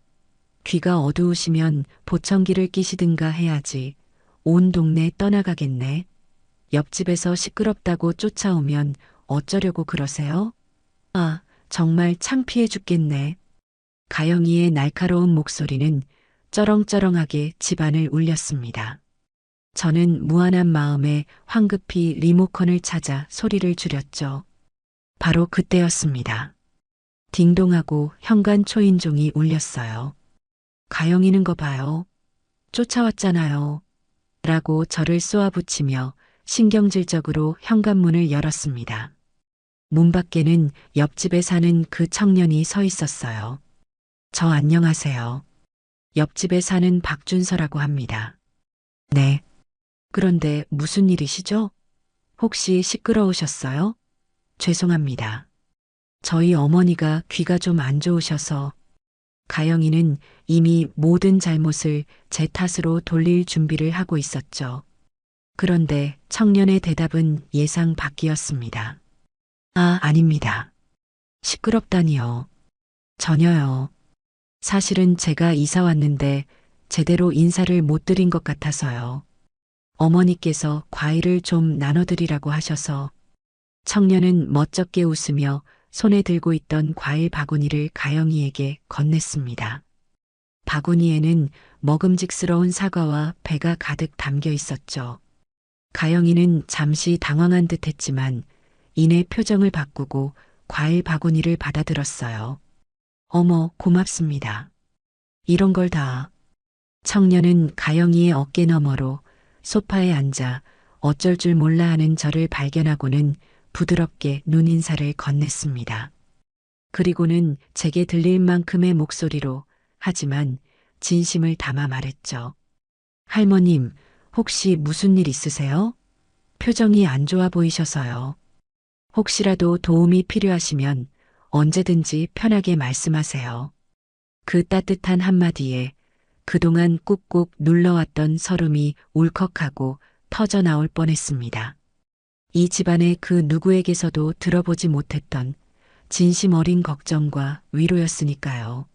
귀가 어두우시면 보청기를 끼시든가 해야지. 온 동네 떠나가겠네. 옆집에서 시끄럽다고 쫓아오면 어쩌려고 그러세요? 아, 정말 창피해 죽겠네. 가영이의 날카로운 목소리는 쩌렁쩌렁하게 집안을 울렸습니다. 저는 무안한 마음에 황급히 리모컨을 찾아 소리를 줄였죠. 바로 그때였습니다. 딩동하고 현관 초인종이 울렸어요. 가영이는 거 봐요. 쫓아왔잖아요. 라고 저를 쏘아붙이며 신경질적으로 현관문을 열었습니다. 문 밖에는 옆집에 사는 그 청년이 서 있었어요. 저 안녕하세요. 옆집에 사는 박준서라고 합니다. 네. 그런데 무슨 일이시죠? 혹시 시끄러우셨어요? 죄송합니다. 저희 어머니가 귀가 좀 안 좋으셔서 가영이는 이미 모든 잘못을 제 탓으로 돌릴 준비를 하고 있었죠. 그런데 청년의 대답은 예상 밖이었습니다. 아, 아닙니다. 시끄럽다니요. 전혀요. 사실은 제가 이사 왔는데 제대로 인사를 못 드린 것 같아서요. 어머니께서 과일을 좀 나눠드리라고 하셔서 청년은 멋쩍게 웃으며 손에 들고 있던 과일 바구니를 가영이에게 건넸습니다. 바구니에는 먹음직스러운 사과와 배가 가득 담겨 있었죠. 가영이는 잠시 당황한 듯 했지만 이내 표정을 바꾸고 과일 바구니를 받아들었어요. 어머, 고맙습니다. 이런 걸 다. 청년은 가영이의 어깨 너머로 소파에 앉아 어쩔 줄 몰라 하는 저를 발견하고는 부드럽게 눈인사를 건넸습니다. 그리고는 제게 들릴 만큼의 목소리로 하지만 진심을 담아 말했죠. 할머님, 혹시 무슨 일 있으세요? 표정이 안 좋아 보이셔서요. 혹시라도 도움이 필요하시면 언제든지 편하게 말씀하세요. 그 따뜻한 한마디에 그동안 꾹꾹 눌러왔던 서름이 울컥하고 터져 나올 뻔했습니다. 이 집안의 그 누구에게서도 들어보지 못했던 진심 어린 걱정과 위로였으니까요.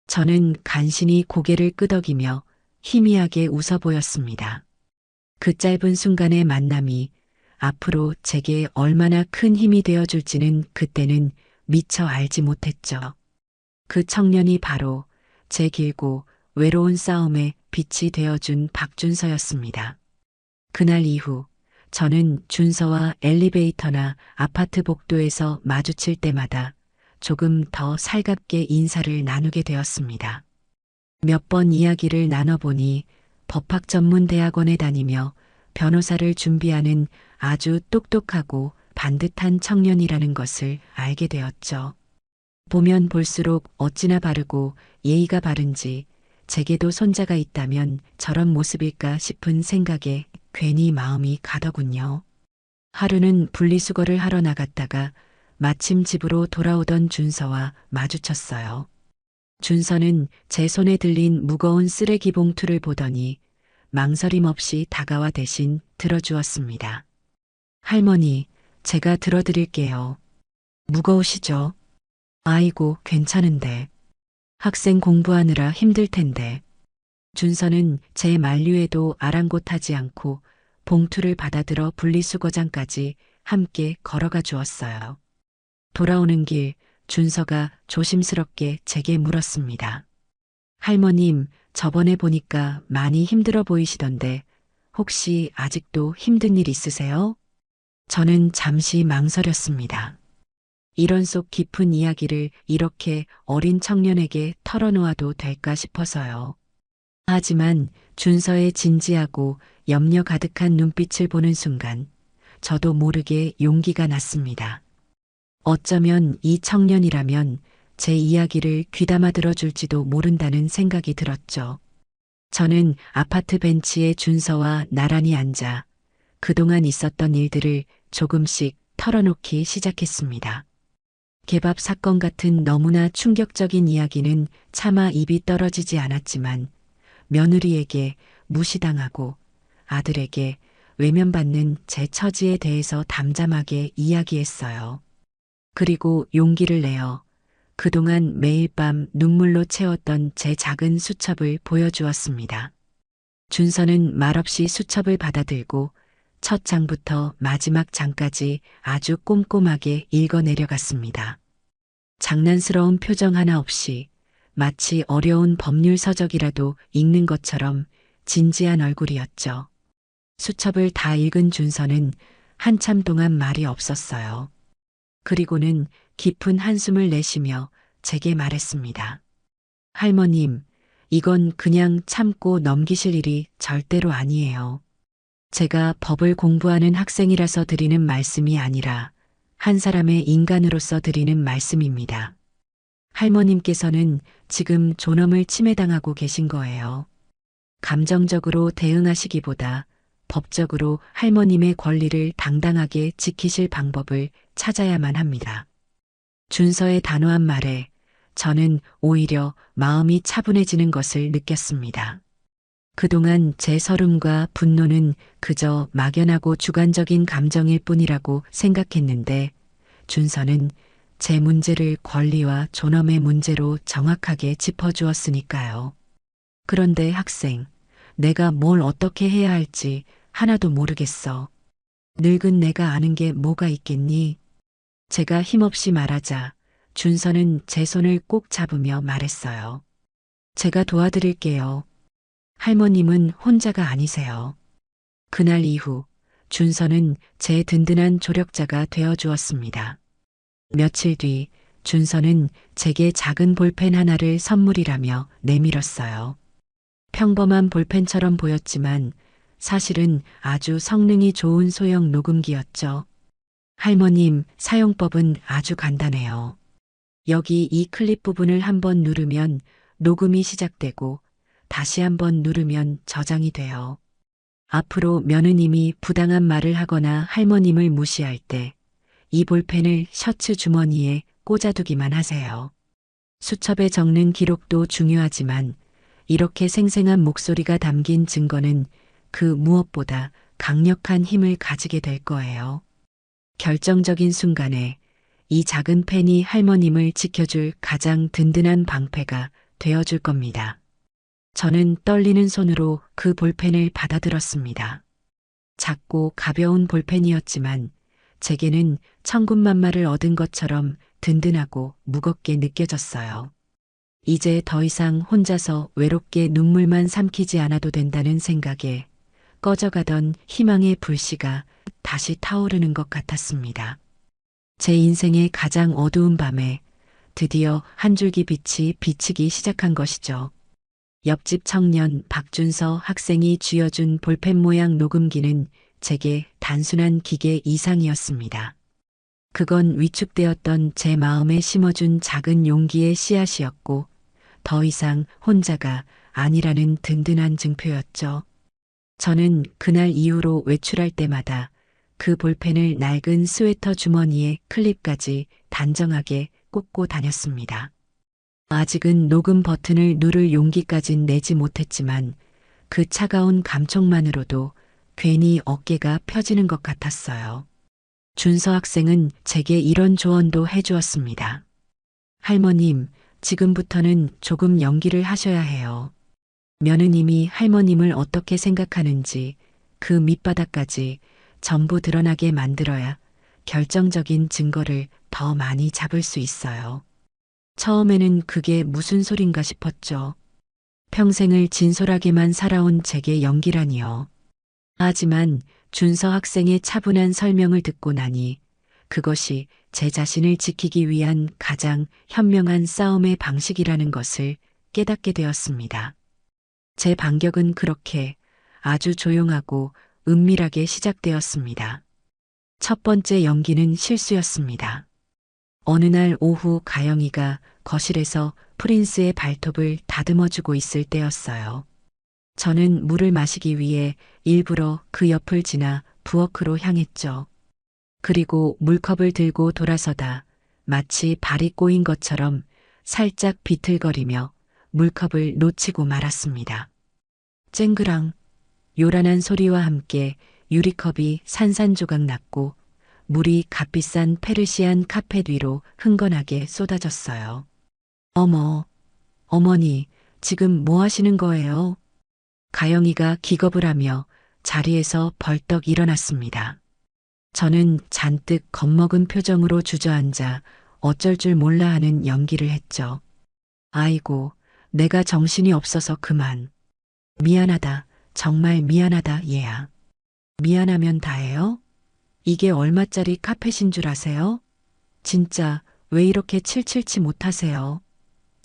저는 간신히 고개를 끄덕이며 희미하게 웃어 보였습니다. 그 짧은 순간의 만남이 앞으로 제게 얼마나 큰 힘이 되어줄지는 그때는 미처 알지 못했죠. 그 청년이 바로 제 길고 외로운 싸움에 빛이 되어준 박준서였습니다. 그날 이후 저는 준서와 엘리베이터나 아파트 복도에서 마주칠 때마다 조금 더 살갑게 인사를 나누게 되었습니다. 몇 번 이야기를 나눠보니 법학 전문 대학원에 다니며 변호사를 준비하는 아주 똑똑하고 반듯한 청년이라는 것을 알게 되었죠. 보면 볼수록 어찌나 바르고 예의가 바른지 제게도 손자가 있다면 저런 모습일까 싶은 생각에 괜히 마음이 가더군요. 하루는 분리수거를 하러 나갔다가 마침 집으로 돌아오던 준서와 마주쳤어요. 준서는 제 손에 들린 무거운 쓰레기 봉투를 보더니 망설임 없이 다가와 대신 들어주었습니다. 할머니, 제가 들어드릴게요. 무거우시죠? 아이고, 괜찮은데. 학생 공부하느라 힘들 텐데. 준서는 제 만류에도 아랑곳하지 않고 봉투를 받아들어 분리수거장까지 함께 걸어가 주었어요. 돌아오는 길 준서가 조심스럽게 제게 물었습니다. 할머님, 저번에 보니까 많이 힘들어 보이시던데 혹시 아직도 힘든 일 있으세요? 저는 잠시 망설였습니다. 이런 속 깊은 이야기를 이렇게 어린 청년에게 털어놓아도 될까 싶어서요. 하지만 준서의 진지하고 염려 가득한 눈빛을 보는 순간 저도 모르게 용기가 났습니다. 어쩌면 이 청년이라면 제 이야기를 귀담아 들어줄지도 모른다는 생각이 들었죠. 저는 아파트 벤치에 준서와 나란히 앉아 그동안 있었던 일들을 조금씩 털어놓기 시작했습니다. 개밥 사건 같은 너무나 충격적인 이야기는 차마 입이 떨어지지 않았지만 며느리에게 무시당하고 아들에게 외면받는 제 처지에 대해서 담담하게 이야기했어요. 그리고 용기를 내어 그동안 매일 밤 눈물로 채웠던 제 작은 수첩을 보여주었습니다. 준서는 말없이 수첩을 받아들고 첫 장부터 마지막 장까지 아주 꼼꼼하게 읽어 내려갔습니다. 장난스러운 표정 하나 없이 마치 어려운 법률 서적이라도 읽는 것처럼 진지한 얼굴이었죠. 수첩을 다 읽은 준서는 한참 동안 말이 없었어요. 그리고는 깊은 한숨을 내쉬며 제게 말했습니다. 할머님, 이건 그냥 참고 넘기실 일이 절대로 아니에요. 제가 법을 공부하는 학생이라서 드리는 말씀이 아니라 한 사람의 인간으로서 드리는 말씀입니다. 할머님께서는 지금 존엄을 침해당하고 계신 거예요. 감정적으로 대응하시기보다 법적으로 할머님의 권리를 당당하게 지키실 방법을 찾아야만 합니다. 준서의 단호한 말에 저는 오히려 마음이 차분해지는 것을 느꼈습니다. 그동안 제 서름과 분노는 그저 막연하고 주관적인 감정일 뿐이라고 생각했는데 준서는 제 문제를 권리와 존엄의 문제로 정확하게 짚어주었으니까요. 그런데 학생, 내가 뭘 어떻게 해야 할지 하나도 모르겠어. 늙은 내가 아는 게 뭐가 있겠니? 제가 힘없이 말하자 준서는 제 손을 꼭 잡으며 말했어요. 제가 도와드릴게요. 할머님은 혼자가 아니세요. 그날 이후 준서는 제 든든한 조력자가 되어 주었습니다. 며칠 뒤 준서는 제게 작은 볼펜 하나를 선물이라며 내밀었어요. 평범한 볼펜처럼 보였지만 사실은 아주 성능이 좋은 소형 녹음기였죠. 할머님, 사용법은 아주 간단해요. 여기 이 클립 부분을 한번 누르면 녹음이 시작되고 다시 한번 누르면 저장이 돼요. 앞으로 며느님이 부당한 말을 하거나 할머님을 무시할 때 이 볼펜을 셔츠 주머니에 꽂아두기만 하세요. 수첩에 적는 기록도 중요하지만 이렇게 생생한 목소리가 담긴 증거는 그 무엇보다 강력한 힘을 가지게 될 거예요. 결정적인 순간에 이 작은 펜이 할머님을 지켜줄 가장 든든한 방패가 되어줄 겁니다. 저는 떨리는 손으로 그 볼펜을 받아들었습니다. 작고 가벼운 볼펜이었지만 제게는 천군만마를 얻은 것처럼 든든하고 무겁게 느껴졌어요. 이제 더 이상 혼자서 외롭게 눈물만 삼키지 않아도 된다는 생각에 꺼져가던 희망의 불씨가 다시 타오르는 것 같았습니다. 제 인생의 가장 어두운 밤에 드디어 한 줄기 빛이 비치기 시작한 것이죠. 옆집 청년 박준서 학생이 쥐어준 볼펜 모양 녹음기는 제게 단순한 기계 이상이었습니다. 그건 위축되었던 제 마음에 심어준 작은 용기의 씨앗이었고 더 이상 혼자가 아니라는 든든한 증표였죠. 저는 그날 이후로 외출할 때마다 그 볼펜을 낡은 스웨터 주머니에 클립까지 단정하게 꽂고 다녔습니다. 아직은 녹음 버튼을 누를 용기까진 내지 못했지만 그 차가운 감촉만으로도 괜히 어깨가 펴지는 것 같았어요. 준서 학생은 제게 이런 조언도 해주었습니다. 할머님, 지금부터는 조금 연기를 하셔야 해요. 며느님이 할머님을 어떻게 생각하는지 그 밑바닥까지 전부 드러나게 만들어야 결정적인 증거를 더 많이 잡을 수 있어요. 처음에는 그게 무슨 소린가 싶었죠. 평생을 진솔하게만 살아온 제게 연기라니요. 하지만 준서 학생의 차분한 설명을 듣고 나니 그것이 제 자신을 지키기 위한 가장 현명한 싸움의 방식이라는 것을 깨닫게 되었습니다. 제 반격은 그렇게 아주 조용하고 은밀하게 시작되었습니다. 첫 번째 연기는 실수였습니다. 어느 날 오후 가영이가 거실에서 프린스의 발톱을 다듬어주고 있을 때였어요. 저는 물을 마시기 위해 일부러 그 옆을 지나 부엌으로 향했죠. 그리고 물컵을 들고 돌아서다 마치 발이 꼬인 것처럼 살짝 비틀거리며 물컵을 놓치고 말았습니다. 쨍그랑 요란한 소리와 함께 유리컵이 산산조각 났고 물이 값비싼 페르시안 카펫 위로 흥건하게 쏟아졌어요. 어머, 어머니, 지금 뭐 하시는 거예요? 가영이가 기겁을 하며 자리에서 벌떡 일어났습니다. 저는 잔뜩 겁먹은 표정으로 주저앉아 어쩔 줄 몰라 하는 연기를 했죠. 아이고, 내가 정신이 없어서 그만. 미안하다, 정말 미안하다, 얘야. 미안하면 다해요? 이게 얼마짜리 카펫인 줄 아세요? 진짜 왜 이렇게 칠칠치 못하세요?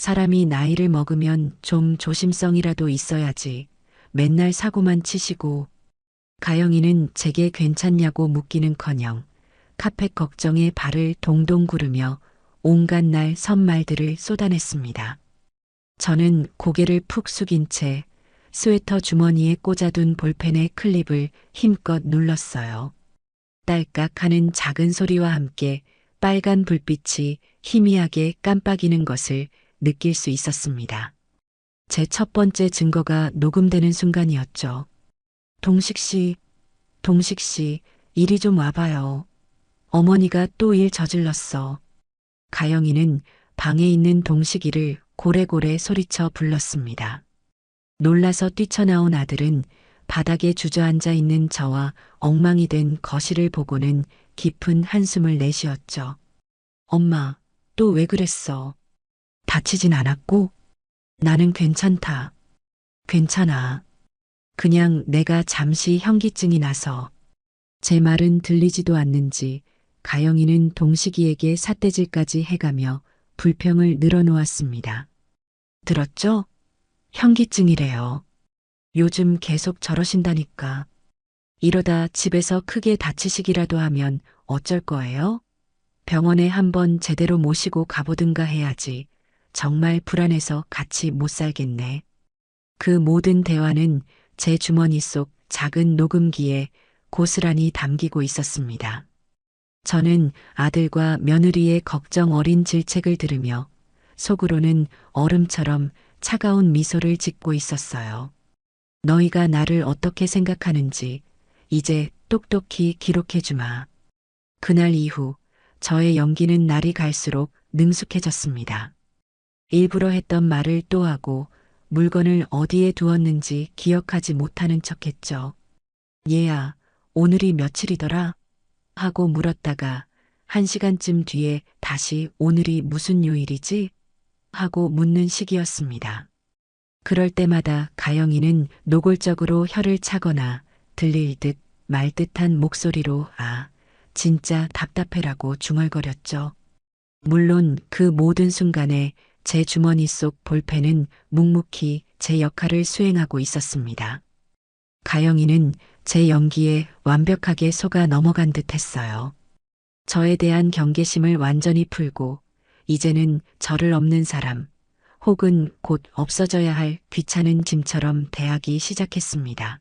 사람이 나이를 먹으면 좀 조심성이라도 있어야지. 맨날 사고만 치시고. 가영이는 제게 괜찮냐고 묻기는커녕 카펫 걱정에 발을 동동 구르며 온갖 날 선말들을 쏟아냈습니다. 저는 고개를 푹 숙인 채 스웨터 주머니에 꽂아둔 볼펜의 클립을 힘껏 눌렀어요. 딸깍 하는 작은 소리와 함께 빨간 불빛이 희미하게 깜빡이는 것을 느낄 수 있었습니다. 제 첫 번째 증거가 녹음되는 순간이었죠. 동식 씨, 동식 씨, 이리 좀 와봐요. 어머니가 또 일 저질렀어. 가영이는 방에 있는 동식이를 고래고래 소리쳐 불렀습니다. 놀라서 뛰쳐나온 아들은 바닥에 주저앉아 있는 저와 엉망이 된 거실을 보고는 깊은 한숨을 내쉬었죠. 엄마, 또 왜 그랬어? 다치진 않았고? 나는 괜찮다. 괜찮아. 그냥 내가 잠시 현기증이 나서. 제 말은 들리지도 않는지 가영이는 동식이에게 삿대질까지 해가며 불평을 늘어놓았습니다. 들었죠? 현기증이래요. 요즘 계속 저러신다니까. 이러다 집에서 크게 다치시기라도 하면 어쩔 거예요? 병원에 한번 제대로 모시고 가보든가 해야지. 정말 불안해서 같이 못 살겠네. 그 모든 대화는 제 주머니 속 작은 녹음기에 고스란히 담기고 있었습니다. 저는 아들과 며느리의 걱정 어린 질책을 들으며 속으로는 얼음처럼 차가운 미소를 짓고 있었어요. 너희가 나를 어떻게 생각하는지 이제 똑똑히 기록해주마. 그날 이후 저의 연기는 날이 갈수록 능숙해졌습니다. 일부러 했던 말을 또 하고 물건을 어디에 두었는지 기억하지 못하는 척했죠. 얘야, 오늘이 며칠이더라? 하고 물었다가 1시간쯤 뒤에 다시 오늘이 무슨 요일이지? 하고 묻는 시기였습니다. 그럴 때마다 가영이는 노골적으로 혀를 차거나 들릴 듯 말 듯한 목소리로 진짜 답답해라고 중얼거렸죠. 물론 그 모든 순간에 제 주머니 속 볼펜은 묵묵히 제 역할을 수행하고 있었습니다. 가영이는 제 연기에 완벽하게 속아 넘어간 듯 했어요. 저에 대한 경계심을 완전히 풀고 이제는 저를 없는 사람 혹은 곧 없어져야 할 귀찮은 짐처럼 대하기 시작했습니다.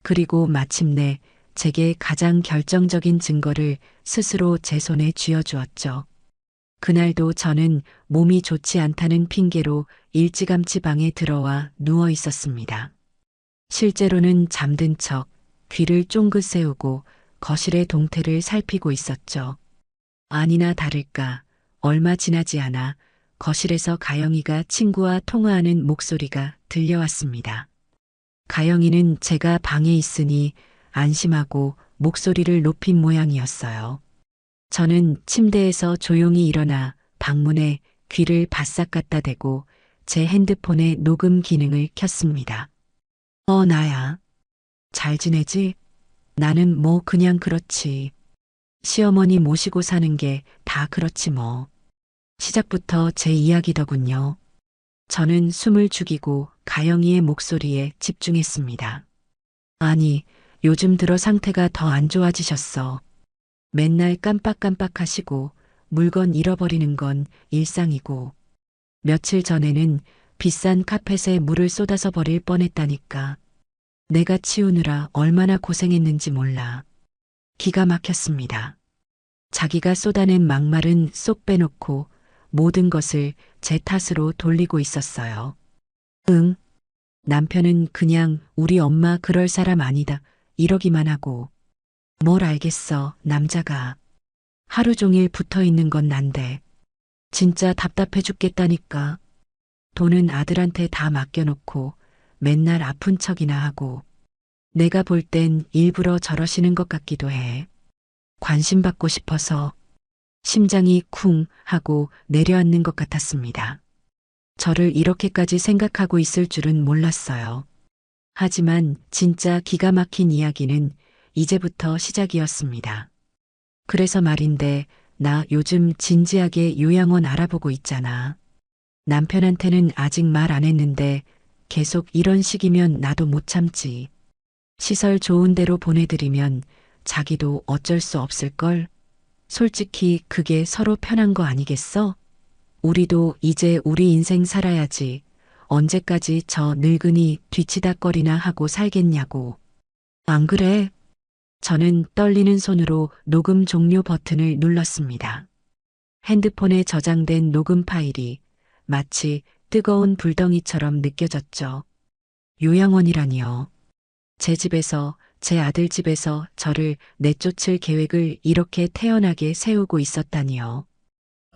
그리고 마침내 제게 가장 결정적인 증거를 스스로 제 손에 쥐어주었죠. 그날도 저는 몸이 좋지 않다는 핑계로 일찌감치 방에 들어와 누워 있었습니다. 실제로는 잠든 척 귀를 쫑긋 세우고 거실의 동태를 살피고 있었죠. 아니나 다를까 얼마 지나지 않아 거실에서 가영이가 친구와 통화하는 목소리가 들려왔습니다. 가영이는 제가 방에 있으니 안심하고 목소리를 높인 모양이었어요. 저는 침대에서 조용히 일어나 방문에 귀를 바싹 갖다 대고 제 핸드폰의 녹음 기능을 켰습니다. 나야. 잘 지내지? 나는 뭐 그냥 그렇지. 시어머니 모시고 사는 게 다 그렇지 뭐. 시작부터 제 이야기더군요. 저는 숨을 죽이고 가영이의 목소리에 집중했습니다. 아니, 요즘 들어 상태가 더 안 좋아지셨어. 맨날 깜빡깜빡하시고 물건 잃어버리는 건 일상이고 며칠 전에는 비싼 카펫에 물을 쏟아서 버릴 뻔했다니까. 내가 치우느라 얼마나 고생했는지 몰라. 기가 막혔습니다. 자기가 쏟아낸 막말은 쏙 빼놓고 모든 것을 제 탓으로 돌리고 있었어요. 응, 남편은 그냥 우리 엄마 그럴 사람 아니다 이러기만 하고. 뭘 알겠어, 남자가. 하루 종일 붙어 있는 건 난데. 진짜 답답해 죽겠다니까. 돈은 아들한테 다 맡겨놓고 맨날 아픈 척이나 하고. 내가 볼 땐 일부러 저러시는 것 같기도 해. 관심 받고 싶어서. 심장이 쿵 하고 내려앉는 것 같았습니다. 저를 이렇게까지 생각하고 있을 줄은 몰랐어요. 하지만 진짜 기가 막힌 이야기는 이제부터 시작이었습니다. 그래서 말인데 나 요즘 진지하게 요양원 알아보고 있잖아. 남편한테는 아직 말 안 했는데 계속 이런 식이면 나도 못 참지. 시설 좋은 데로 보내드리면 자기도 어쩔 수 없을걸? 솔직히 그게 서로 편한 거 아니겠어? 우리도 이제 우리 인생 살아야지. 언제까지 저 늙은이 뒤치다꺼리나 하고 살겠냐고. 안 그래? 저는 떨리는 손으로 녹음 종료 버튼을 눌렀습니다. 핸드폰에 저장된 녹음 파일이 마치 뜨거운 불덩이처럼 느껴졌죠. 요양원이라니요. 제 집에서, 제 아들 집에서 저를 내쫓을 계획을 이렇게 태연하게 세우고 있었다니요.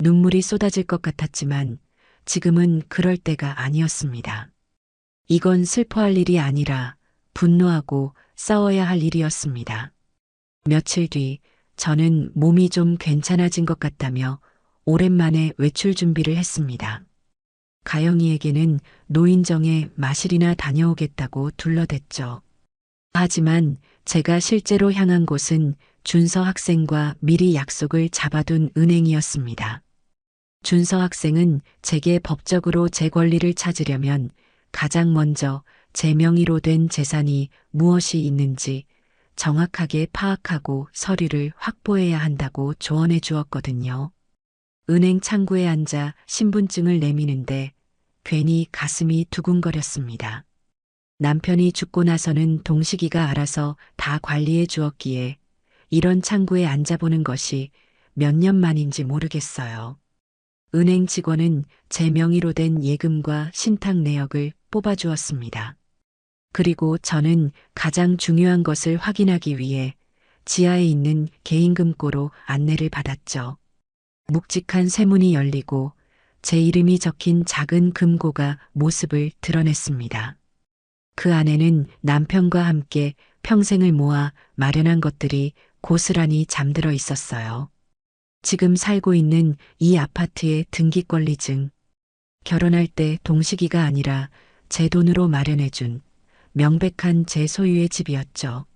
눈물이 쏟아질 것 같았지만 지금은 그럴 때가 아니었습니다. 이건 슬퍼할 일이 아니라 분노하고 싸워야 할 일이었습니다. 며칠 뒤 저는 몸이 좀 괜찮아진 것 같다며 오랜만에 외출 준비를 했습니다. 가영이에게는 노인정에 마실이나 다녀오겠다고 둘러댔죠. 하지만 제가 실제로 향한 곳은 준서 학생과 미리 약속을 잡아둔 은행이었습니다. 준서 학생은 제게 법적으로 제 권리를 찾으려면 가장 먼저 제 명의로 된 재산이 무엇이 있는지 정확하게 파악하고 서류를 확보해야 한다고 조언해 주었거든요. 은행 창구에 앉아 신분증을 내미는데 괜히 가슴이 두근거렸습니다. 남편이 죽고 나서는 동식이가 알아서 다 관리해 주었기에 이런 창구에 앉아보는 것이 몇 년 만인지 모르겠어요. 은행 직원은 제 명의로 된 예금과 신탁 내역을 뽑아주었습니다. 그리고 저는 가장 중요한 것을 확인하기 위해 지하에 있는 개인금고로 안내를 받았죠. 묵직한 쇠문이 열리고 제 이름이 적힌 작은 금고가 모습을 드러냈습니다. 그 안에는 남편과 함께 평생을 모아 마련한 것들이 고스란히 잠들어 있었어요. 지금 살고 있는 이 아파트의 등기권리증, 결혼할 때 동식이가 아니라 제 돈으로 마련해준 명백한 제 소유의 집이었죠.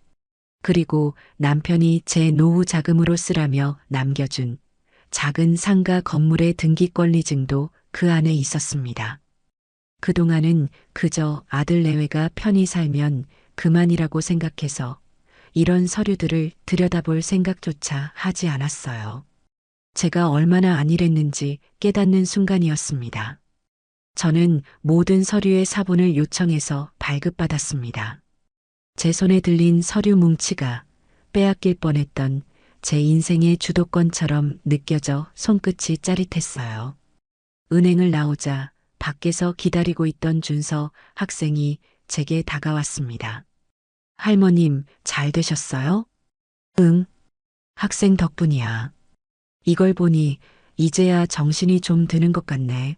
그리고 남편이 제 노후 자금으로 쓰라며 남겨준 작은 상가 건물의 등기권리증도 그 안에 있었습니다. 그동안은 그저 아들 내외가 편히 살면 그만이라고 생각해서 이런 서류들을 들여다볼 생각조차 하지 않았어요. 제가 얼마나 안일했는지 깨닫는 순간이었습니다. 저는 모든 서류의 사본을 요청해서 발급받았습니다. 제 손에 들린 서류 뭉치가 빼앗길 뻔했던 제 인생의 주도권처럼 느껴져 손끝이 짜릿했어요. 은행을 나오자 밖에서 기다리고 있던 준서 학생이 제게 다가왔습니다. 할머님, 잘 되셨어요? 응, 학생 덕분이야. 이걸 보니 이제야 정신이 좀 드는 것 같네.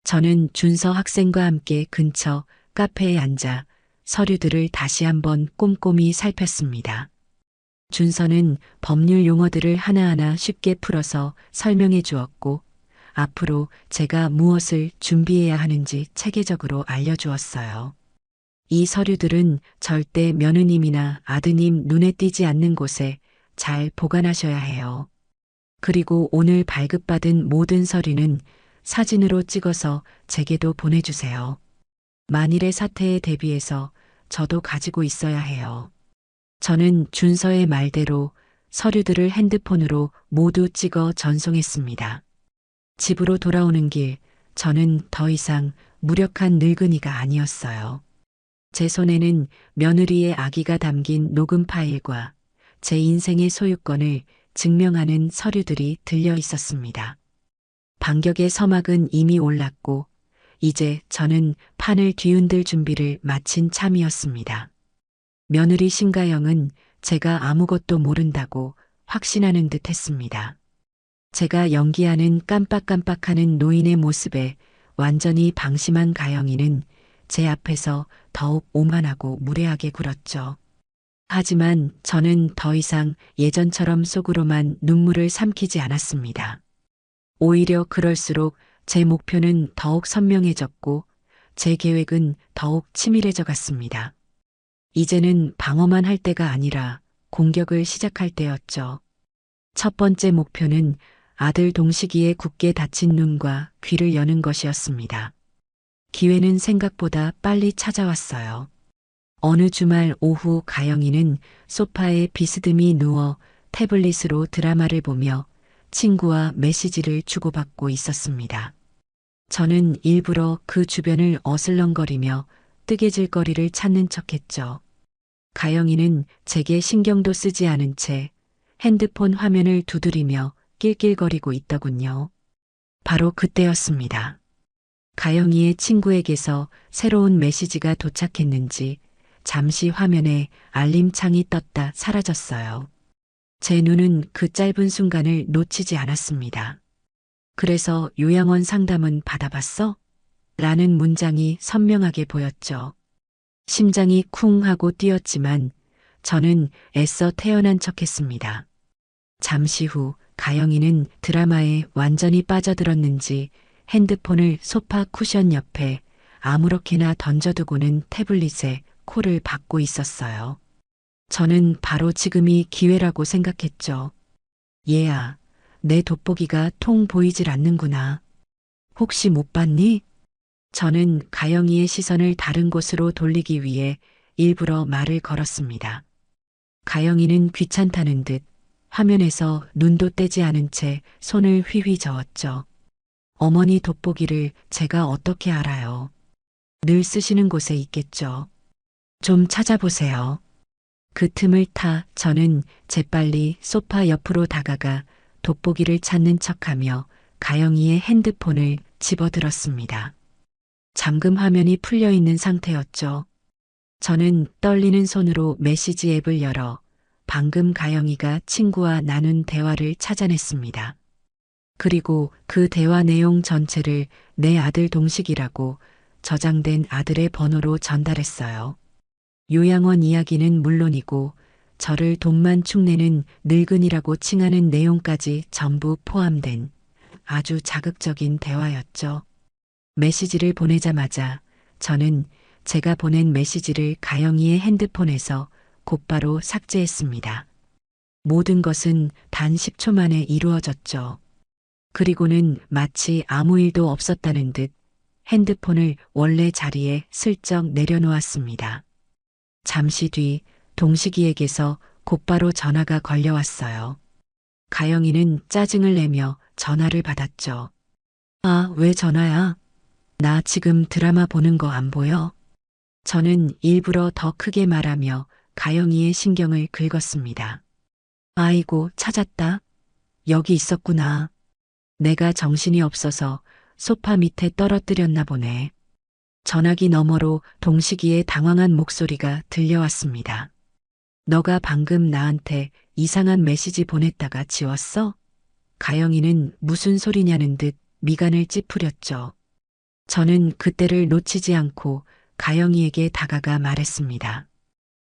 저는 준서 학생과 함께 근처 카페에 앉아 서류들을 다시 한번 꼼꼼히 살폈습니다. 준서는 법률 용어들을 하나하나 쉽게 풀어서 설명해 주었고, 앞으로 제가 무엇을 준비해야 하는지 체계적으로 알려주었어요. 이 서류들은 절대 며느님이나 아드님 눈에 띄지 않는 곳에 잘 보관하셔야 해요. 그리고 오늘 발급받은 모든 서류는 사진으로 찍어서 제게도 보내주세요. 만일의 사태에 대비해서 저도 가지고 있어야 해요. 저는 준서의 말대로 서류들을 핸드폰으로 모두 찍어 전송했습니다. 집으로 돌아오는 길, 저는 더 이상 무력한 늙은이가 아니었어요. 제 손에는 며느리의 아기가 담긴 녹음 파일과 제 인생의 소유권을 증명하는 서류들이 들려 있었습니다. 반격의 서막은 이미 올랐고 이제 저는 판을 뒤흔들 준비를 마친 참이었습니다. 며느리 신가영은 제가 아무것도 모른다고 확신하는 듯 했습니다. 제가 연기하는 깜빡깜빡하는 노인의 모습에 완전히 방심한 가영이는 제 앞에서 더욱 오만하고 무례하게 굴었죠. 하지만 저는 더 이상 예전처럼 속으로만 눈물을 삼키지 않았습니다. 오히려 그럴수록 제 목표는 더욱 선명해졌고 제 계획은 더욱 치밀해져 갔습니다. 이제는 방어만 할 때가 아니라 공격을 시작할 때였죠. 첫 번째 목표는 아들 동식이의 굳게 닫힌 눈과 귀를 여는 것이었습니다. 기회는 생각보다 빨리 찾아왔어요. 어느 주말 오후 가영이는 소파에 비스듬히 누워 태블릿으로 드라마를 보며 친구와 메시지를 주고받고 있었습니다. 저는 일부러 그 주변을 어슬렁거리며 뜨개질거리를 찾는 척했죠. 가영이는 제게 신경도 쓰지 않은 채 핸드폰 화면을 두드리며 낄낄거리고 있더군요. 바로 그때였습니다. 가영이의 친구에게서 새로운 메시지가 도착했는지 잠시 화면에 알림창이 떴다 사라졌어요. 제 눈은 그 짧은 순간을 놓치지 않았습니다. 그래서 요양원 상담은 받아봤어? 라는 문장이 선명하게 보였죠. 심장이 쿵 하고 뛰었지만 저는 애써 태어난 척했습니다. 잠시 후 가영이는 드라마에 완전히 빠져들었는지 핸드폰을 소파 쿠션 옆에 아무렇게나 던져두고는 태블릿에 콜을 받고 있었어요. 저는 바로 지금이 기회라고 생각했죠. 얘야, 내 돋보기가 통 보이질 않는구나. 혹시 못 봤니? 저는 가영이의 시선을 다른 곳으로 돌리기 위해 일부러 말을 걸었습니다. 가영이는 귀찮다는 듯 화면에서 눈도 떼지 않은 채 손을 휘휘 저었죠. 어머니 돋보기를 제가 어떻게 알아요? 늘 쓰시는 곳에 있겠죠. 좀 찾아보세요. 그 틈을 타 저는 재빨리 소파 옆으로 다가가 돋보기를 찾는 척하며 가영이의 핸드폰을 집어들었습니다. 잠금 화면이 풀려 있는 상태였죠. 저는 떨리는 손으로 메시지 앱을 열어 방금 가영이가 친구와 나눈 대화를 찾아냈습니다. 그리고 그 대화 내용 전체를 내 아들 동식이라고 저장된 아들의 번호로 전달했어요. 요양원 이야기는 물론이고 저를 돈만 축내는 늙은이라고 칭하는 내용까지 전부 포함된 아주 자극적인 대화였죠. 메시지를 보내자마자 저는 제가 보낸 메시지를 가영이의 핸드폰에서 곧바로 삭제했습니다. 모든 것은 단 10초 만에 이루어졌죠. 그리고는 마치 아무 일도 없었다는 듯 핸드폰을 원래 자리에 슬쩍 내려놓았습니다. 잠시 뒤 동식이에게서 곧바로 전화가 걸려왔어요. 가영이는 짜증을 내며 전화를 받았죠. 아, 왜 전화야? 나 지금 드라마 보는 거 안 보여? 저는 일부러 더 크게 말하며 가영이의 신경을 긁었습니다. 아이고, 찾았다. 여기 있었구나. 내가 정신이 없어서 소파 밑에 떨어뜨렸나 보네. 전화기 너머로 동식이의 당황한 목소리가 들려왔습니다. 너가 방금 나한테 이상한 메시지 보냈다가 지웠어? 가영이는 무슨 소리냐는 듯 미간을 찌푸렸죠. 저는 그때를 놓치지 않고 가영이에게 다가가 말했습니다.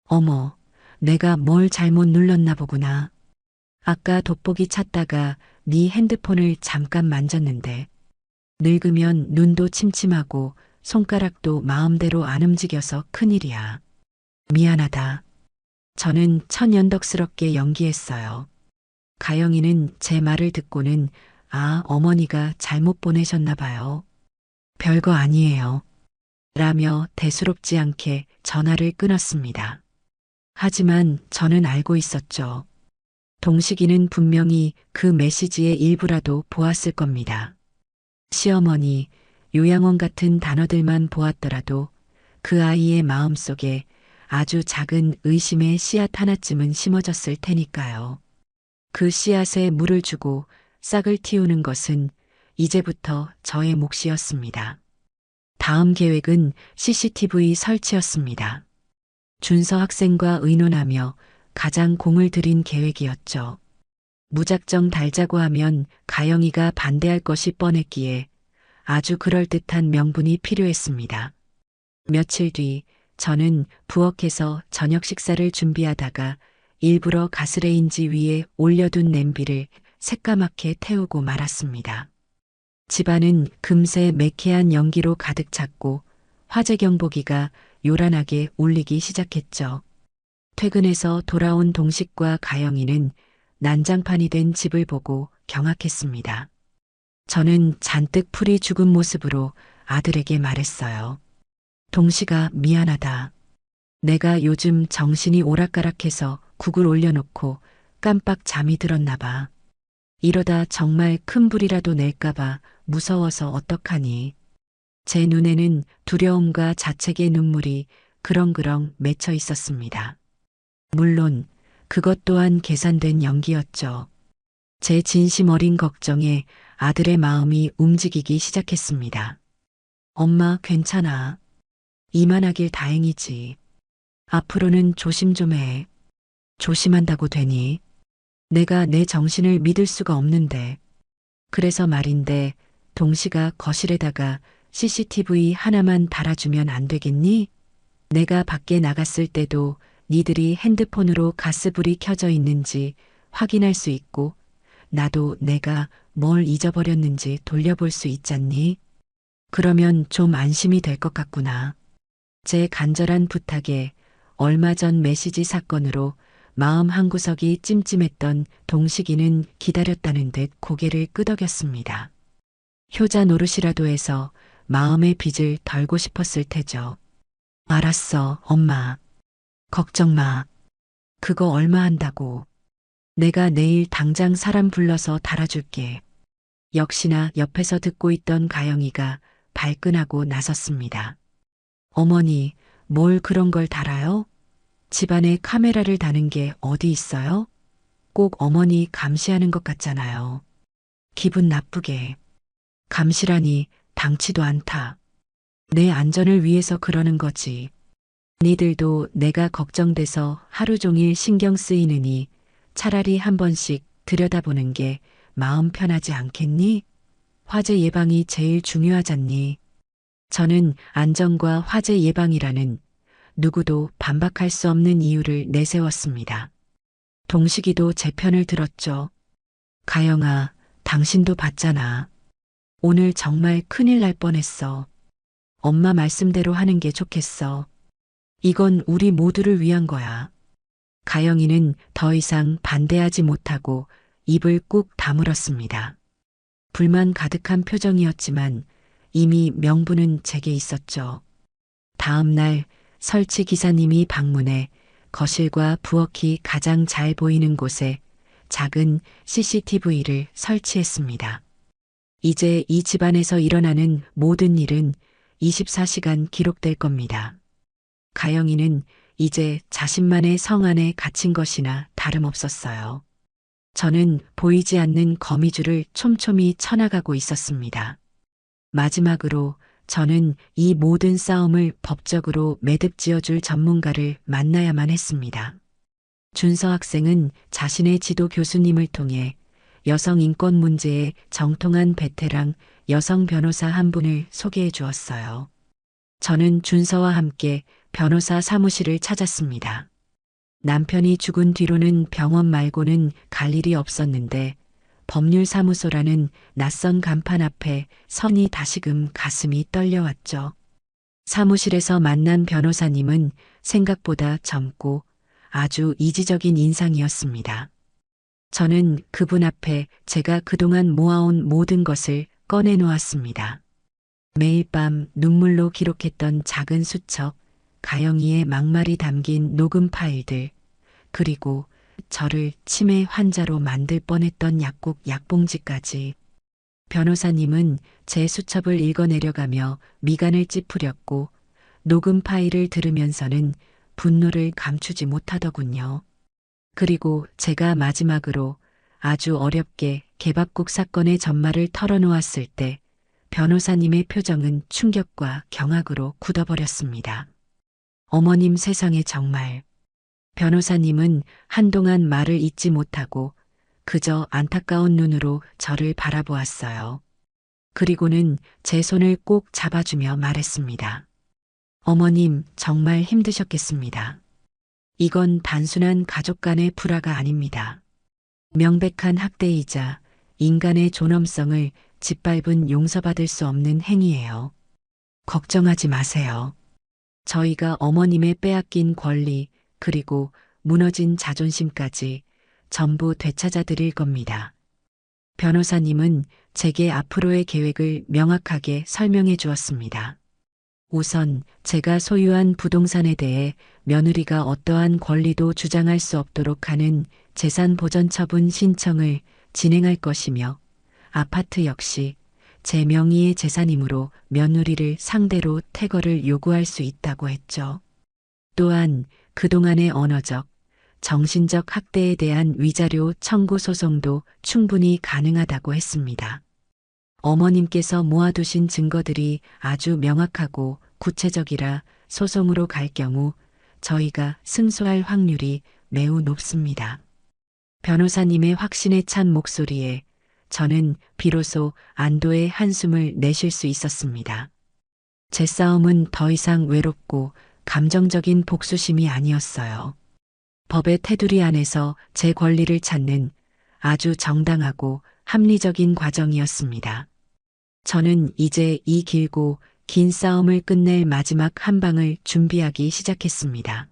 어머, 내가 뭘 잘못 눌렀나 보구나. 아까 돋보기 찾다가 네 핸드폰을 잠깐 만졌는데 늙으면 눈도 침침하고 손가락도 마음대로 안 움직여서 큰일이야. 미안하다. 저는 천연덕스럽게 연기했어요. 가영이는 제 말을 듣고는 아, 어머니가 잘못 보내셨나 봐요. 별거 아니에요. 라며 대수롭지 않게 전화를 끊었습니다. 하지만 저는 알고 있었죠. 동식이는 분명히 그 메시지의 일부라도 보았을 겁니다. 시어머니, 요양원 같은 단어들만 보았더라도 그 아이의 마음속에 아주 작은 의심의 씨앗 하나쯤은 심어졌을 테니까요. 그 씨앗에 물을 주고 싹을 틔우는 것은 이제부터 저의 몫이었습니다. 다음 계획은 CCTV 설치였습니다. 준서 학생과 의논하며 가장 공을 들인 계획이었죠. 무작정 달자고 하면 가영이가 반대할 것이 뻔했기에 아주 그럴듯한 명분이 필요했습니다. 며칠 뒤 저는 부엌에서 저녁 식사를 준비하다가 일부러 가스레인지 위에 올려둔 냄비를 새까맣게 태우고 말았습니다. 집안은 금세 매캐한 연기로 가득 찼고 화재 경보기가 요란하게 울리기 시작했죠. 퇴근해서 돌아온 동식과 가영이는 난장판이 된 집을 보고 경악했습니다. 저는 잔뜩 풀이 죽은 모습으로 아들에게 말했어요. 동식아, 미안하다. 내가 요즘 정신이 오락가락해서 국을 올려놓고 깜빡 잠이 들었나 봐. 이러다 정말 큰 불이라도 낼까봐 무서워서 어떡하니. 제 눈에는 두려움과 자책의 눈물이 그렁그렁 맺혀 있었습니다. 물론 그것 또한 계산된 연기였죠. 제 진심 어린 걱정에 아들의 마음이 움직이기 시작했습니다. 엄마, 괜찮아. 이만하길 다행이지. 앞으로는 조심 좀 해. 조심한다고 되니? 내가 내 정신을 믿을 수가 없는데. 그래서 말인데, 동시가 거실에다가 CCTV 하나만 달아주면 안 되겠니? 내가 밖에 나갔을 때도 니들이 핸드폰으로 가스불이 켜져 있는지 확인할 수 있고, 나도 내가 뭘 잊어버렸는지 돌려볼 수 있잖니? 그러면 좀 안심이 될 것 같구나. 제 간절한 부탁에 얼마 전 메시지 사건으로 마음 한구석이 찜찜했던 동식이는 기다렸다는 듯 고개를 끄덕였습니다. 효자 노릇이라도 해서 마음의 빚을 덜고 싶었을 테죠. 알았어, 엄마. 걱정 마. 그거 얼마 한다고. 내가 내일 당장 사람 불러서 달아줄게. 역시나 옆에서 듣고 있던 가영이가 발끈하고 나섰습니다. 어머니, 뭘 그런 걸 달아요? 집안에 카메라를 다는 게 어디 있어요? 꼭 어머니 감시하는 것 같잖아요. 기분 나쁘게. 감시라니 당치도 않다. 내 안전을 위해서 그러는 거지. 니들도 내가 걱정돼서 하루 종일 신경 쓰이느니 차라리 한 번씩 들여다보는 게 마음 편하지 않겠니? 화재 예방이 제일 중요하잖니. 저는 안전과 화재 예방이라는 누구도 반박할 수 없는 이유를 내세웠습니다. 동식이도 제 편을 들었죠. 가영아, 당신도 봤잖아. 오늘 정말 큰일 날 뻔했어. 엄마 말씀대로 하는 게 좋겠어. 이건 우리 모두를 위한 거야. 가영이는 더 이상 반대하지 못하고 입을 꾹 다물었습니다. 불만 가득한 표정이었지만 이미 명분은 제게 있었죠. 다음 날 설치 기사님이 방문해 거실과 부엌이 가장 잘 보이는 곳에 작은 CCTV를 설치했습니다. 이제 이 집안에서 일어나는 모든 일은 24시간 기록될 겁니다. 가영이는 이제 자신만의 성 안에 갇힌 것이나 다름없었어요. 저는 보이지 않는 거미줄을 촘촘히 쳐나가고 있었습니다. 마지막으로 저는 이 모든 싸움을 법적으로 매듭 지어줄 전문가를 만나야만 했습니다. 준서 학생은 자신의 지도 교수님을 통해 여성 인권 문제에 정통한 베테랑 여성 변호사 한 분을 소개해 주었어요. 저는 준서와 함께 변호사 사무실을 찾았습니다. 남편이 죽은 뒤로는 병원 말고는 갈 일이 없었는데 법률사무소라는 낯선 간판 앞에 서니 다시금 가슴이 떨려왔죠. 사무실에서 만난 변호사님은 생각보다 젊고 아주 이지적인 인상이었습니다. 저는 그분 앞에 제가 그동안 모아온 모든 것을 꺼내놓았습니다. 매일 밤 눈물로 기록했던 작은 수첩, 가영이의 막말이 담긴 녹음 파일들, 그리고 저를 치매 환자로 만들 뻔했던 약국 약봉지까지. 변호사님은 제 수첩을 읽어내려가며 미간을 찌푸렸고 녹음 파일을 들으면서는 분노를 감추지 못하더군요. 그리고 제가 마지막으로 아주 어렵게 개밥국 사건의 전말을 털어놓았을 때 변호사님의 표정은 충격과 경악으로 굳어버렸습니다. 어머님, 세상에 정말. 변호사님은 한동안 말을 잇지 못하고 그저 안타까운 눈으로 저를 바라보았어요. 그리고는 제 손을 꼭 잡아주며 말했습니다. 어머님, 정말 힘드셨겠습니다. 이건 단순한 가족 간의 불화가 아닙니다. 명백한 학대이자 인간의 존엄성을 짓밟은 용서받을 수 없는 행위예요. 걱정하지 마세요. 저희가 어머님의 빼앗긴 권리, 그리고 무너진 자존심까지 전부 되찾아 드릴 겁니다. 변호사님은 제게 앞으로의 계획을 명확하게 설명해 주었습니다. 우선 제가 소유한 부동산에 대해 며느리가 어떠한 권리도 주장할 수 없도록 하는 재산 보전 처분 신청을 진행할 것이며 아파트 역시 제 명의의 재산이므로 며느리를 상대로 퇴거를 요구할 수 있다고 했죠. 또한 그동안의 언어적, 정신적 학대에 대한 위자료 청구 소송도 충분히 가능하다고 했습니다. 어머님께서 모아두신 증거들이 아주 명확하고 구체적이라 소송으로 갈 경우 저희가 승소할 확률이 매우 높습니다. 변호사님의 확신에 찬 목소리에 저는 비로소 안도의 한숨을 내쉴 수 있었습니다. 제 싸움은 더 이상 외롭고 감정적인 복수심이 아니었어요. 법의 테두리 안에서 제 권리를 찾는 아주 정당하고 합리적인 과정이었습니다. 저는 이제 이 길고 긴 싸움을 끝낼 마지막 한 방을 준비하기 시작했습니다.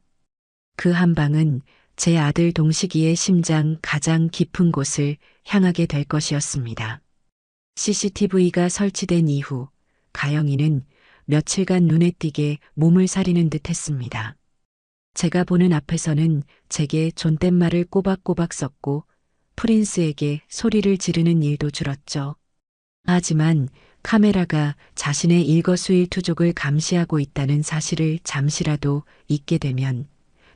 그 한 방은 제 아들 동식이의 심장 가장 깊은 곳을 향하게 될 것이었습니다. CCTV가 설치된 이후 가영이는 며칠간 눈에 띄게 몸을 사리는 듯 했습니다. 제가 보는 앞에서는 제게 존댓말을 꼬박꼬박 썼고 프린스에게 소리를 지르는 일도 줄었죠. 하지만 카메라가 자신의 일거수일투족을 감시하고 있다는 사실을 잠시라도 잊게 되면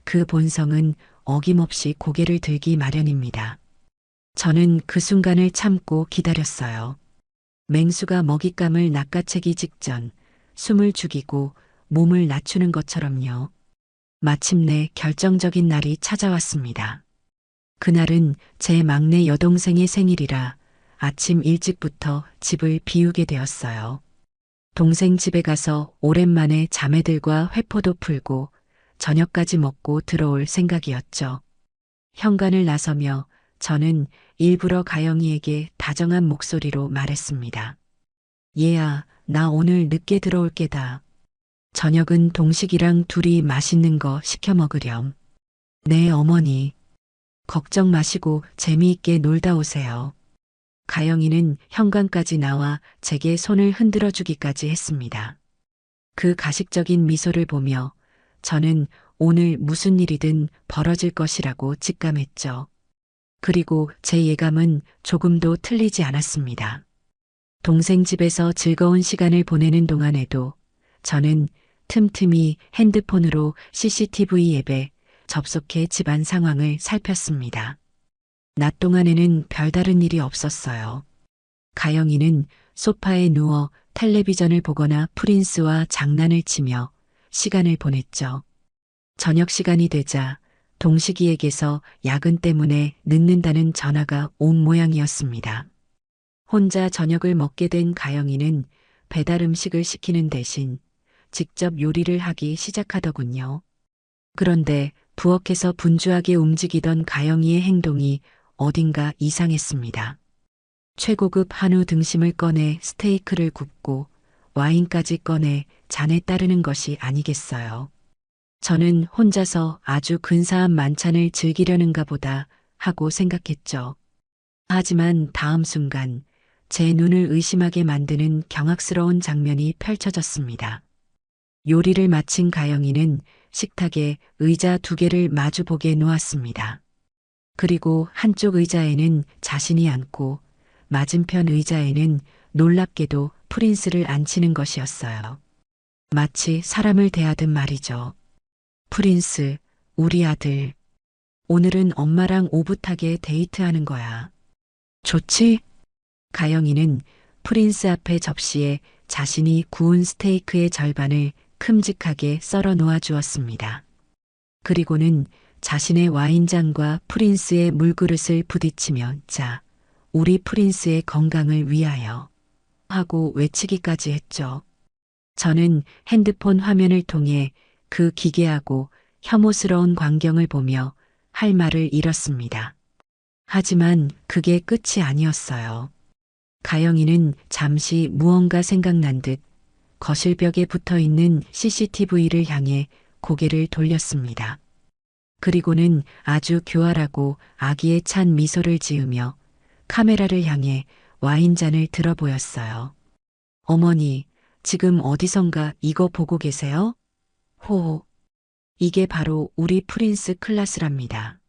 그 본성은 어김없이 고개를 들기 마련입니다. 저는 그 순간을 참고 기다렸어요. 맹수가 먹잇감을 낚아채기 직전 숨을 죽이고 몸을 낮추는 것처럼요. 마침내 결정적인 날이 찾아왔습니다. 그날은 제 막내 여동생의 생일이라 아침 일찍부터 집을 비우게 되었어요. 동생 집에 가서 오랜만에 자매들과 회포도 풀고 저녁까지 먹고 들어올 생각이었죠. 현관을 나서며 저는 일부러 가영이에게 다정한 목소리로 말했습니다. 얘야, 나 오늘 늦게 들어올 게다. 저녁은 동식이랑 둘이 맛있는 거 시켜 먹으렴. 네, 어머니. 걱정 마시고 재미있게 놀다 오세요. 가영이는 현관까지 나와 제게 손을 흔들어 주기까지 했습니다. 그 가식적인 미소를 보며 저는 오늘 무슨 일이든 벌어질 것이라고 직감했죠. 그리고 제 예감은 조금도 틀리지 않았습니다. 동생 집에서 즐거운 시간을 보내는 동안에도 저는 틈틈이 핸드폰으로 CCTV 앱에 접속해 집안 상황을 살폈습니다. 낮 동안에는 별다른 일이 없었어요. 가영이는 소파에 누워 텔레비전을 보거나 프린스와 장난을 치며 시간을 보냈죠. 저녁 시간이 되자 동식이에게서 야근 때문에 늦는다는 전화가 온 모양이었습니다. 혼자 저녁을 먹게 된 가영이는 배달 음식을 시키는 대신 직접 요리를 하기 시작하더군요. 그런데 부엌에서 분주하게 움직이던 가영이의 행동이 어딘가 이상했습니다. 최고급 한우 등심을 꺼내 스테이크를 굽고 와인까지 꺼내 잔에 따르는 것이 아니겠어요. 저는 혼자서 아주 근사한 만찬을 즐기려는가 보다 하고 생각했죠. 하지만 다음 순간 제 눈을 의심하게 만드는 경악스러운 장면이 펼쳐졌습니다. 요리를 마친 가영이는 식탁에 의자 2개를 마주보게 놓았습니다. 그리고 한쪽 의자에는 자신이 앉고 맞은편 의자에는 놀랍게도 프린스를 앉히는 것이었어요. 마치 사람을 대하듯 말이죠. 프린스, 우리 아들. 오늘은 엄마랑 오붓하게 데이트하는 거야. 좋지? 가영이는 프린스 앞에 접시에 자신이 구운 스테이크의 절반을 큼직하게 썰어 놓아 주었습니다. 그리고는 자신의 와인잔과 프린스의 물그릇을 부딪히며 자, 우리 프린스의 건강을 위하여 하고 외치기까지 했죠. 저는 핸드폰 화면을 통해 그 기괴하고 혐오스러운 광경을 보며 할 말을 잃었습니다. 하지만 그게 끝이 아니었어요. 가영이는 잠시 무언가 생각난 듯 거실벽에 붙어 있는 CCTV를 향해 고개를 돌렸습니다. 그리고는 아주 교활하고 악의에 찬 미소를 지으며 카메라를 향해 와인잔을 들어 보였어요. 어머니, 지금 어디선가 이거 보고 계세요? 호호. 이게 바로 우리 프린스 클라스랍니다.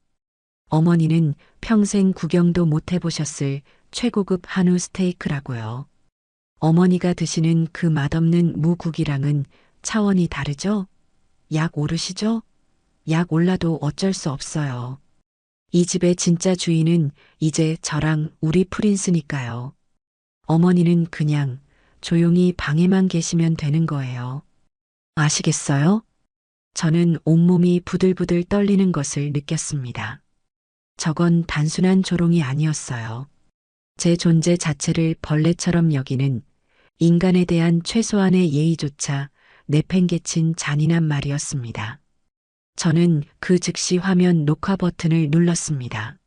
어머니는 평생 구경도 못 해보셨을 최고급 한우 스테이크라고요. 어머니가 드시는 그 맛없는 무국이랑은 차원이 다르죠? 약 오르시죠? 약 올라도 어쩔 수 없어요. 이 집의 진짜 주인은 이제 저랑 우리 프린스니까요. 어머니는 그냥 조용히 방에만 계시면 되는 거예요. 아시겠어요? 저는 온몸이 부들부들 떨리는 것을 느꼈습니다. 저건 단순한 조롱이 아니었어요. 제 존재 자체를 벌레처럼 여기는 인간에 대한 최소한의 예의조차 내팽개친 잔인한 말이었습니다. 저는 그 즉시 화면 녹화 버튼을 눌렀습니다.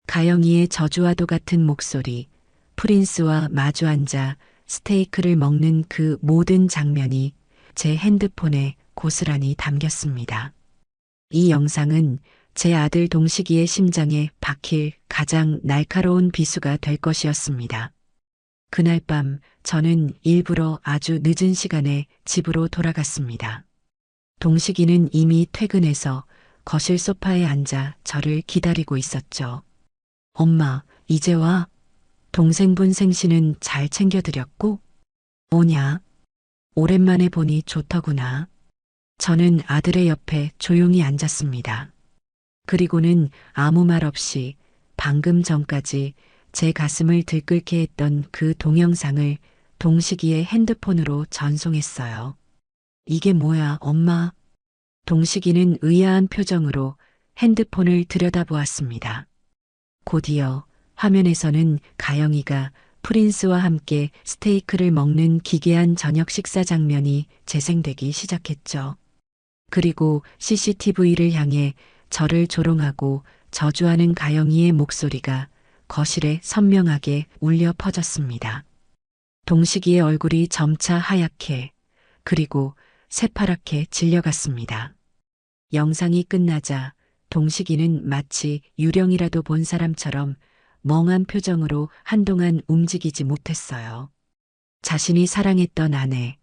가영이의 저주와도 같은 목소리, 프린스와 마주 앉아 스테이크를 먹는 그 모든 장면이 제 핸드폰에 고스란히 담겼습니다. 이 영상은 제 아들 동식이의 심장에 박힐 가장 날카로운 비수가 될 것이었습니다. 그날 밤 저는 일부러 아주 늦은 시간에 집으로 돌아갔습니다. 동식이는 이미 퇴근해서 거실 소파에 앉아 저를 기다리고 있었죠. 엄마, 이제 와? 동생분 생신은 잘 챙겨드렸고? 뭐냐? 오랜만에 보니 좋더구나. 저는 아들의 옆에 조용히 앉았습니다. 그리고는 아무 말 없이 방금 전까지 제 가슴을 들끓게 했던 그 동영상을 동식이의 핸드폰으로 전송했어요. 이게 뭐야, 엄마? 동식이는 의아한 표정으로 핸드폰을 들여다보았습니다. 곧이어 화면에서는 가영이가 프린스와 함께 스테이크를 먹는 기괴한 저녁 식사 장면이 재생되기 시작했죠. 그리고 CCTV를 향해 저를 조롱하고 저주하는 가영이의 목소리가 거실에 선명하게 울려 퍼졌습니다. 동식이의 얼굴이 점차 하얗게 그리고 새파랗게 질려갔습니다. 영상이 끝나자 동식이는 마치 유령이라도 본 사람처럼 멍한 표정으로 한동안 움직이지 못했어요. 자신이 사랑했던 아내,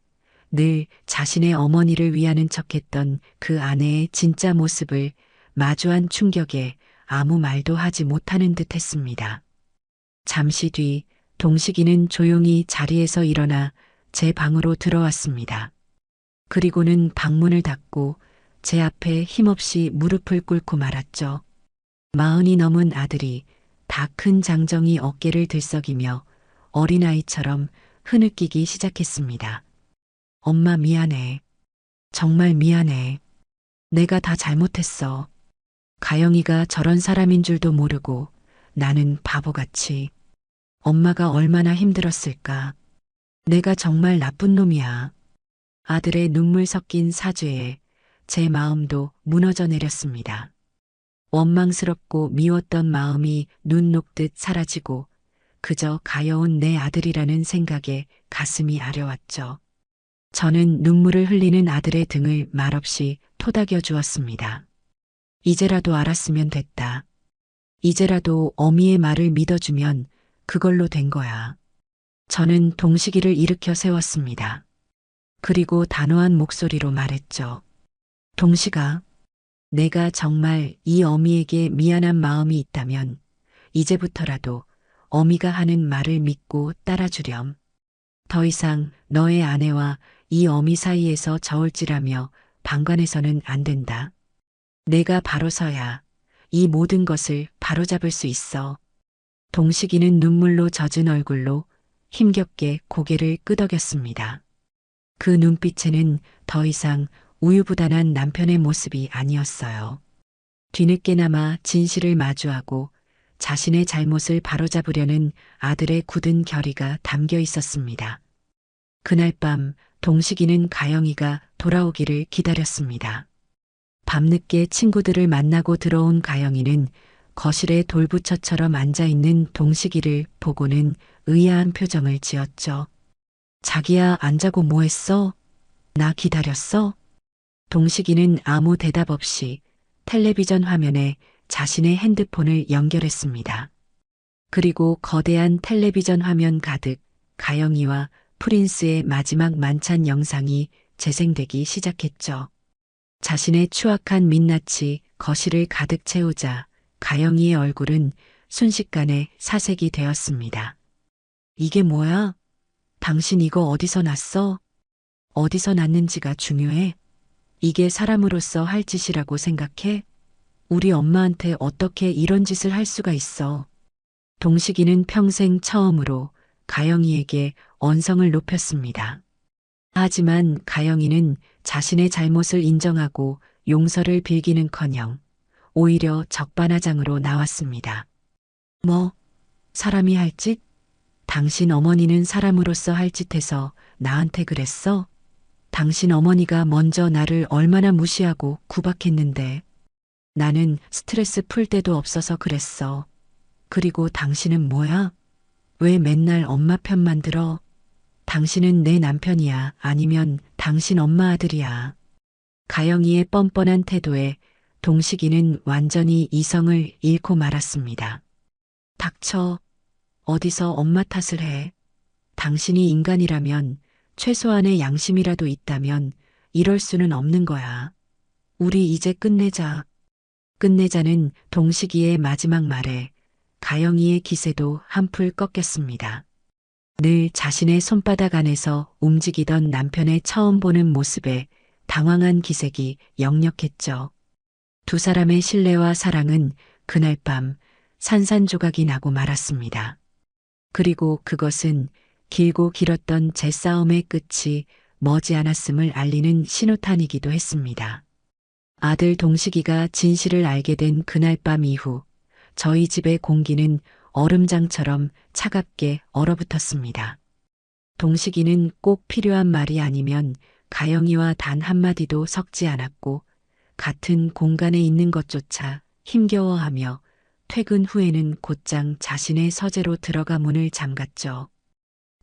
늘 자신의 어머니를 위하는 척했던 그 아내의 진짜 모습을 마주한 충격에 아무 말도 하지 못하는 듯 했습니다. 잠시 뒤 동식이는 조용히 자리에서 일어나 제 방으로 들어왔습니다. 그리고는 방문을 닫고 제 앞에 힘없이 무릎을 꿇고 말았죠. 40이 넘은 아들이 다 큰 장정이 어깨를 들썩이며 어린아이처럼 흐느끼기 시작했습니다. 엄마 미안해. 정말 미안해. 내가 다 잘못했어. 가영이가 저런 사람인 줄도 모르고 나는 바보같이. 엄마가 얼마나 힘들었을까. 내가 정말 나쁜 놈이야. 아들의 눈물 섞인 사죄에 제 마음도 무너져 내렸습니다. 원망스럽고 미웠던 마음이 눈 녹듯 사라지고 그저 가여운 내 아들이라는 생각에 가슴이 아려왔죠. 저는 눈물을 흘리는 아들의 등을 말없이 토닥여 주었습니다. 이제라도 알았으면 됐다. 이제라도 어미의 말을 믿어주면 그걸로 된 거야. 저는 동식이를 일으켜 세웠습니다. 그리고 단호한 목소리로 말했죠. 동식아, 내가 정말 이 어미에게 미안한 마음이 있다면 이제부터라도 어미가 하는 말을 믿고 따라주렴. 더 이상 너의 아내와 이 어미 사이에서 저울질하며 방관해서는 안 된다. 내가 바로 서야 이 모든 것을 바로잡을 수 있어. 동식이는 눈물로 젖은 얼굴로 힘겹게 고개를 끄덕였습니다. 그 눈빛에는 더 이상 우유부단한 남편의 모습이 아니었어요. 뒤늦게나마 진실을 마주하고 자신의 잘못을 바로잡으려는 아들의 굳은 결의가 담겨 있었습니다. 그날 밤 동식이는 가영이가 돌아오기를 기다렸습니다. 밤늦게 친구들을 만나고 들어온 가영이는 거실에 돌부처처럼 앉아있는 동식이를 보고는 의아한 표정을 지었죠. 자기야, 안 자고 뭐 했어? 나 기다렸어? 동식이는 아무 대답 없이 텔레비전 화면에 자신의 핸드폰을 연결했습니다. 그리고 거대한 텔레비전 화면 가득 가영이와 프린스의 마지막 만찬 영상이 재생되기 시작했죠. 자신의 추악한 민낯이 거실을 가득 채우자 가영이의 얼굴은 순식간에 사색이 되었습니다. 이게 뭐야? 당신 이거 어디서 났어? 어디서 났는지가 중요해? 이게 사람으로서 할 짓이라고 생각해? 우리 엄마한테 어떻게 이런 짓을 할 수가 있어? 동식이는 평생 처음으로 가영이에게 언성을 높였습니다. 하지만 가영이는 자신의 잘못을 인정하고 용서를 빌기는커녕 오히려 적반하장으로 나왔습니다. 뭐, 사람이 할 짓? 당신 어머니는 사람으로서 할 짓해서 나한테 그랬어? 당신 어머니가 먼저 나를 얼마나 무시하고 구박했는데 나는 스트레스 풀 데도 없어서 그랬어. 그리고 당신은 뭐야? 왜 맨날 엄마 편만 들어? 당신은 내 남편이야. 아니면 당신 엄마 아들이야. 가영이의 뻔뻔한 태도에 동식이는 완전히 이성을 잃고 말았습니다. 닥쳐. 어디서 엄마 탓을 해. 당신이 인간이라면 최소한의 양심이라도 있다면 이럴 수는 없는 거야. 우리 이제 끝내자. 끝내자는 동식이의 마지막 말에 가영이의 기세도 한풀 꺾였습니다. 늘 자신의 손바닥 안에서 움직이던 남편의 처음 보는 모습에 당황한 기색이 역력했죠. 두 사람의 신뢰와 사랑은 그날 밤 산산조각이 나고 말았습니다. 그리고 그것은 길고 길었던 제 싸움의 끝이 머지않았음을 알리는 신호탄이기도 했습니다. 아들 동식이가 진실을 알게 된 그날 밤 이후 저희 집의 공기는 얼음장처럼 차갑게 얼어붙었습니다. 동식이는 꼭 필요한 말이 아니면 가영이와 단 한마디도 섞지 않았고 같은 공간에 있는 것조차 힘겨워하며 퇴근 후에는 곧장 자신의 서재로 들어가 문을 잠갔죠.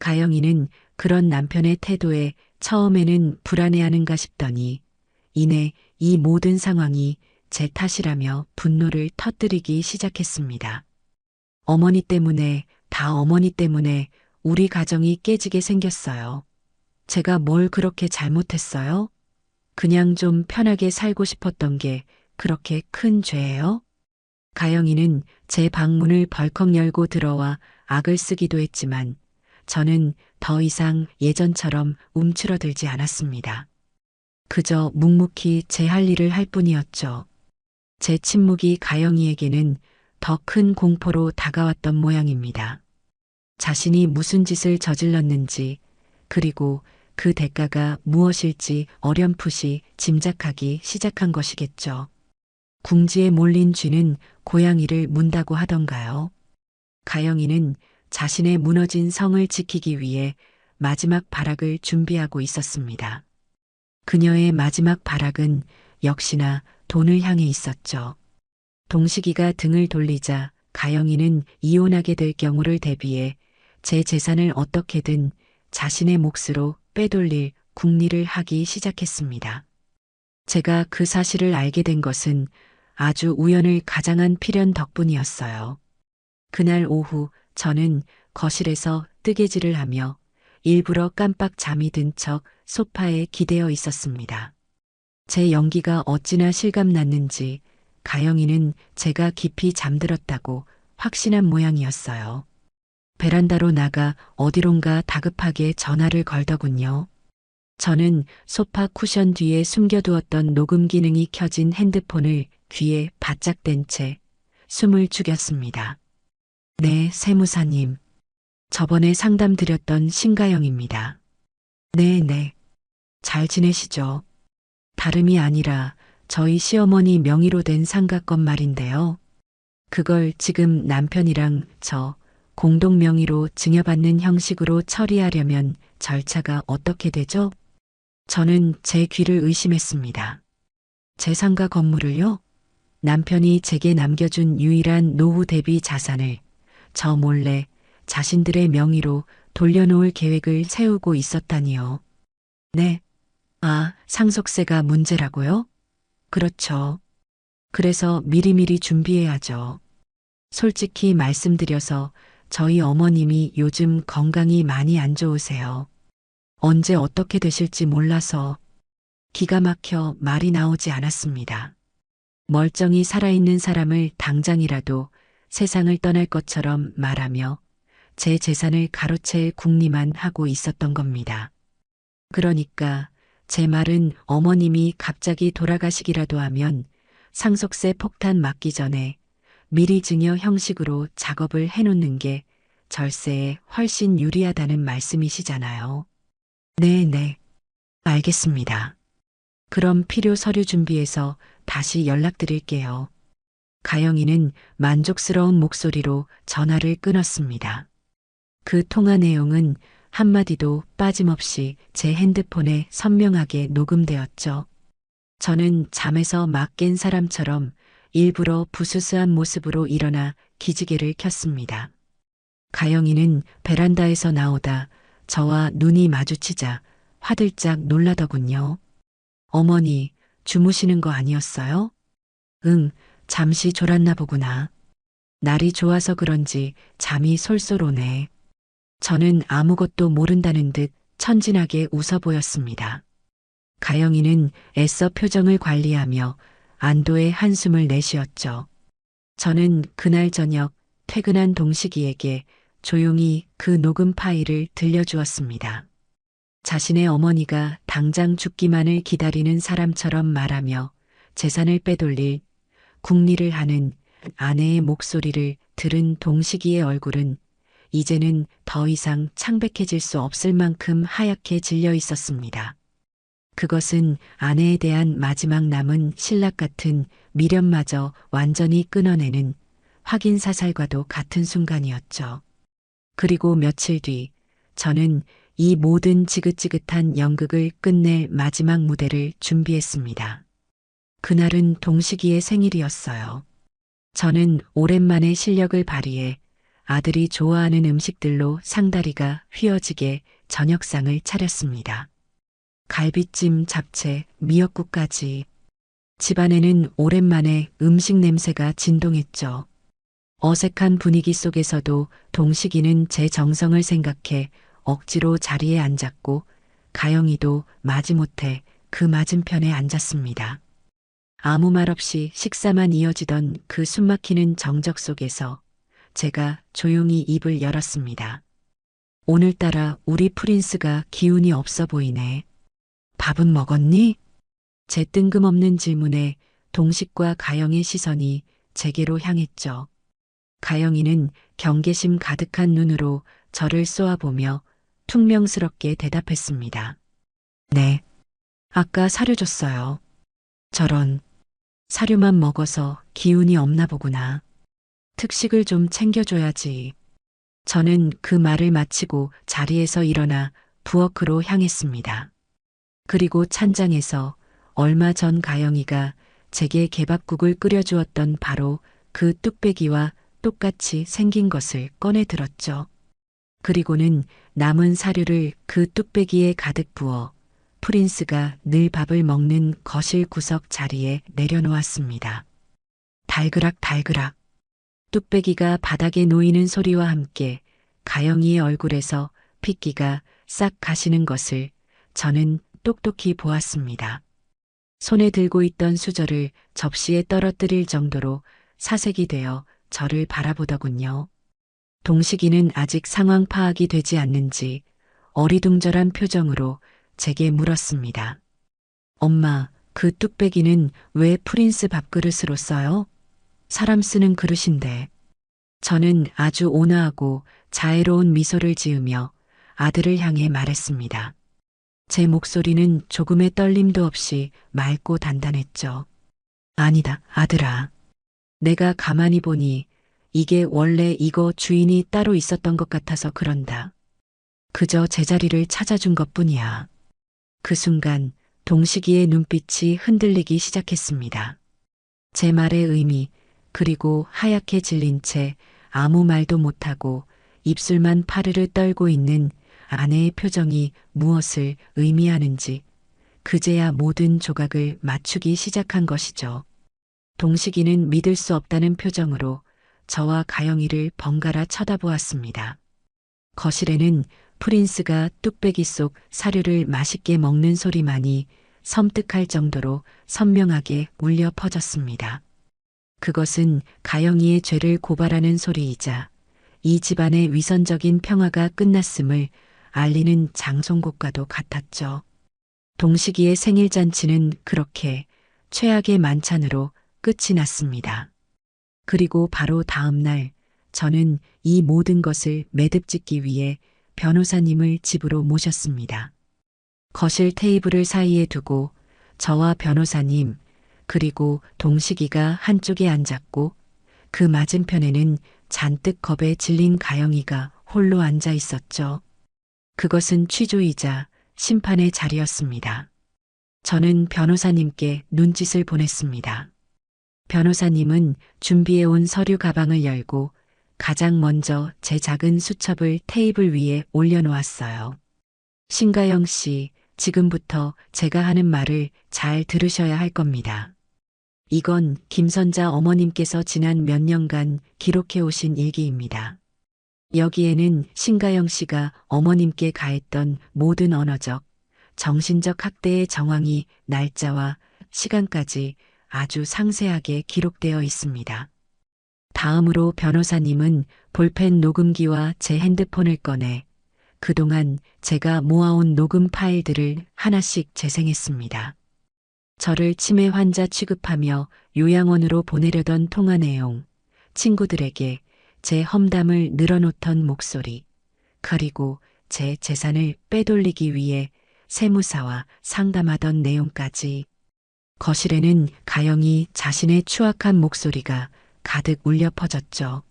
가영이는 그런 남편의 태도에 처음에는 불안해하는가 싶더니 이내 이 모든 상황이 제 탓이라며 분노를 터뜨리기 시작했습니다. 어머니 때문에, 다 어머니 때문에 우리 가정이 깨지게 생겼어요. 제가 뭘 그렇게 잘못했어요? 그냥 좀 편하게 살고 싶었던 게 그렇게 큰 죄예요? 가영이는 제 방문을 벌컥 열고 들어와 악을 쓰기도 했지만 저는 더 이상 예전처럼 움츠러들지 않았습니다. 그저 묵묵히 제 할 일을 할 뿐이었죠. 제 침묵이 가영이에게는 더 큰 공포로 다가왔던 모양입니다. 자신이 무슨 짓을 저질렀는지 그리고 그 대가가 무엇일지 어렴풋이 짐작하기 시작한 것이겠죠. 궁지에 몰린 쥐는 고양이를 문다고 하던가요. 가영이는 자신의 무너진 성을 지키기 위해 마지막 발악을 준비하고 있었습니다. 그녀의 마지막 발악은 역시나 돈을 향해 있었죠. 동식이가 등을 돌리자 가영이는 이혼하게 될 경우를 대비해 제 재산을 어떻게든 자신의 몫으로 빼돌릴 궁리를 하기 시작했습니다. 제가 그 사실을 알게 된 것은 아주 우연을 가장한 필연 덕분이었어요. 그날 오후 저는 거실에서 뜨개질을 하며 일부러 깜빡 잠이 든 척 소파에 기대어 있었습니다. 제 연기가 어찌나 실감났는지 가영이는 제가 깊이 잠들었다고 확신한 모양이었어요. 베란다로 나가 어디론가 다급하게 전화를 걸더군요. 저는 소파 쿠션 뒤에 숨겨두었던 녹음 기능이 켜진 핸드폰을 귀에 바짝 댄 채 숨을 죽였습니다. 네, 세무사님. 저번에 상담 드렸던 신가영입니다. 네. 잘 지내시죠? 다름이 아니라 저희 시어머니 명의로 된 상가건 말인데요. 그걸 지금 남편이랑 저 공동 명의로 증여받는 형식으로 처리하려면 절차가 어떻게 되죠? 저는 제 귀를 의심했습니다. 제 상가 건물을요? 남편이 제게 남겨준 유일한 노후 대비 자산을 저 몰래 자신들의 명의로 돌려놓을 계획을 세우고 있었다니요. 네. 아, 상속세가 문제라고요? 그렇죠. 그래서 미리미리 준비해야죠. 솔직히 말씀드려서 저희 어머님이 요즘 건강이 많이 안 좋으세요. 언제 어떻게 되실지 몰라서 기가 막혀 말이 나오지 않았습니다. 멀쩡히 살아있는 사람을 당장이라도 세상을 떠날 것처럼 말하며 제 재산을 가로챌 궁리만 하고 있었던 겁니다. 그러니까 제 말은 어머님이 갑자기 돌아가시기라도 하면 상속세 폭탄 맞기 전에 미리 증여 형식으로 작업을 해놓는 게 절세에 훨씬 유리하다는 말씀이시잖아요. 네, 알겠습니다. 그럼 필요 서류 준비해서 다시 연락드릴게요. 가영이는 만족스러운 목소리로 전화를 끊었습니다. 그 통화 내용은 한마디도 빠짐없이 제 핸드폰에 선명하게 녹음되었죠. 저는 잠에서 막 깬 사람처럼 일부러 부스스한 모습으로 일어나 기지개를 켰습니다. 가영이는 베란다에서 나오다 저와 눈이 마주치자 화들짝 놀라더군요. 어머니, 주무시는 거 아니었어요? 응, 잠시 졸았나 보구나. 날이 좋아서 그런지 잠이 솔솔 오네. 저는 아무것도 모른다는 듯 천진하게 웃어 보였습니다. 가영이는 애써 표정을 관리하며 안도의 한숨을 내쉬었죠. 저는 그날 저녁 퇴근한 동식이에게 조용히 그 녹음 파일을 들려주었습니다. 자신의 어머니가 당장 죽기만을 기다리는 사람처럼 말하며 재산을 빼돌릴 궁리를 하는 아내의 목소리를 들은 동식이의 얼굴은 이제는 더 이상 창백해질 수 없을 만큼 하얗게 질려 있었습니다. 그것은 아내에 대한 마지막 남은 신락 같은 미련마저 완전히 끊어내는 확인 사살과도 같은 순간이었죠. 그리고 며칠 뒤 저는 이 모든 지긋지긋한 연극을 끝낼 마지막 무대를 준비했습니다. 그날은 동식이의 생일이었어요. 저는 오랜만에 실력을 발휘해 아들이 좋아하는 음식들로 상다리가 휘어지게 저녁상을 차렸습니다. 갈비찜, 잡채, 미역국까지. 집안에는 오랜만에 음식 냄새가 진동했죠. 어색한 분위기 속에서도 동식이는 제 정성을 생각해 억지로 자리에 앉았고 가영이도 마지못해 그 맞은편에 앉았습니다. 아무 말 없이 식사만 이어지던 그 숨막히는 정적 속에서 제가 조용히 입을 열었습니다. 오늘따라 우리 프린스가 기운이 없어 보이네. 밥은 먹었니? 제 뜬금없는 질문에 동식과 가영의 시선이 제게로 향했죠. 가영이는 경계심 가득한 눈으로 저를 쏘아보며 퉁명스럽게 대답했습니다. 네. 아까 사료 줬어요. 저런. 사료만 먹어서 기운이 없나 보구나. 특식을 좀 챙겨줘야지. 저는 그 말을 마치고 자리에서 일어나 부엌으로 향했습니다. 그리고 찬장에서 얼마 전 가영이가 제게 개밥국을 끓여주었던 바로 그 뚝배기와 똑같이 생긴 것을 꺼내 들었죠. 그리고는 남은 사료를 그 뚝배기에 가득 부어 프린스가 늘 밥을 먹는 거실 구석 자리에 내려놓았습니다. 달그락. 뚝배기가 바닥에 놓이는 소리와 함께 가영이의 얼굴에서 핏기가 싹 가시는 것을 저는 똑똑히 보았습니다. 손에 들고 있던 수저를 접시에 떨어뜨릴 정도로 사색이 되어 저를 바라보더군요. 동식이는 아직 상황 파악이 되지 않는지 어리둥절한 표정으로 제게 물었습니다. 엄마, 그 뚝배기는 왜 프린스 밥그릇으로 써요? 사람 쓰는 그릇인데. 저는 아주 온화하고 자애로운 미소를 지으며 아들을 향해 말했습니다. 제 목소리는 조금의 떨림도 없이 맑고 단단했죠. 아니다, 아들아. 내가 가만히 보니 이게 원래 이거 주인이 따로 있었던 것 같아서 그런다. 그저 제자리를 찾아준 것뿐이야. 그 순간 동식이의 눈빛이 흔들리기 시작했습니다. 제 말의 의미, 그리고 하얗게 질린 채 아무 말도 못하고 입술만 파르르 떨고 있는 아내의 표정이 무엇을 의미하는지 그제야 모든 조각을 맞추기 시작한 것이죠. 동식이는 믿을 수 없다는 표정으로 저와 가영이를 번갈아 쳐다보았습니다. 거실에는 프린스가 뚝배기 속 사료를 맛있게 먹는 소리만이 섬뜩할 정도로 선명하게 울려 퍼졌습니다. 그것은 가영이의 죄를 고발하는 소리이자 이 집안의 위선적인 평화가 끝났음을 알리는 장송곡과도 같았죠. 동식이의 생일잔치는 그렇게 최악의 만찬으로 끝이 났습니다. 그리고 바로 다음 날 저는 이 모든 것을 매듭짓기 위해 변호사님을 집으로 모셨습니다. 거실 테이블을 사이에 두고 저와 변호사님 그리고 동식이가 한쪽에 앉았고 그 맞은편에는 잔뜩 겁에 질린 가영이가 홀로 앉아 있었죠. 그것은 취조이자 심판의 자리였습니다. 저는 변호사님께 눈짓을 보냈습니다. 변호사님은 준비해온 서류 가방을 열고 가장 먼저 제 작은 수첩을 테이블 위에 올려놓았어요. 신가영 씨, 지금부터 제가 하는 말을 잘 들으셔야 할 겁니다. 이건 김선자 어머님께서 지난 몇 년간 기록해 오신 일기입니다. 여기에는 신가영 씨가 어머님께 가했던 모든 언어적, 정신적 학대의 정황이 날짜와 시간까지 아주 상세하게 기록되어 있습니다. 다음으로 변호사님은 볼펜 녹음기와 제 핸드폰을 꺼내 그동안 제가 모아온 녹음 파일들을 하나씩 재생했습니다. 저를 치매 환자 취급하며 요양원으로 보내려던 통화 내용, 친구들에게 제 험담을 늘어놓던 목소리, 그리고 제 재산을 빼돌리기 위해 세무사와 상담하던 내용까지. 거실에는 가영이 자신의 추악한 목소리가 가득 울려 퍼졌죠.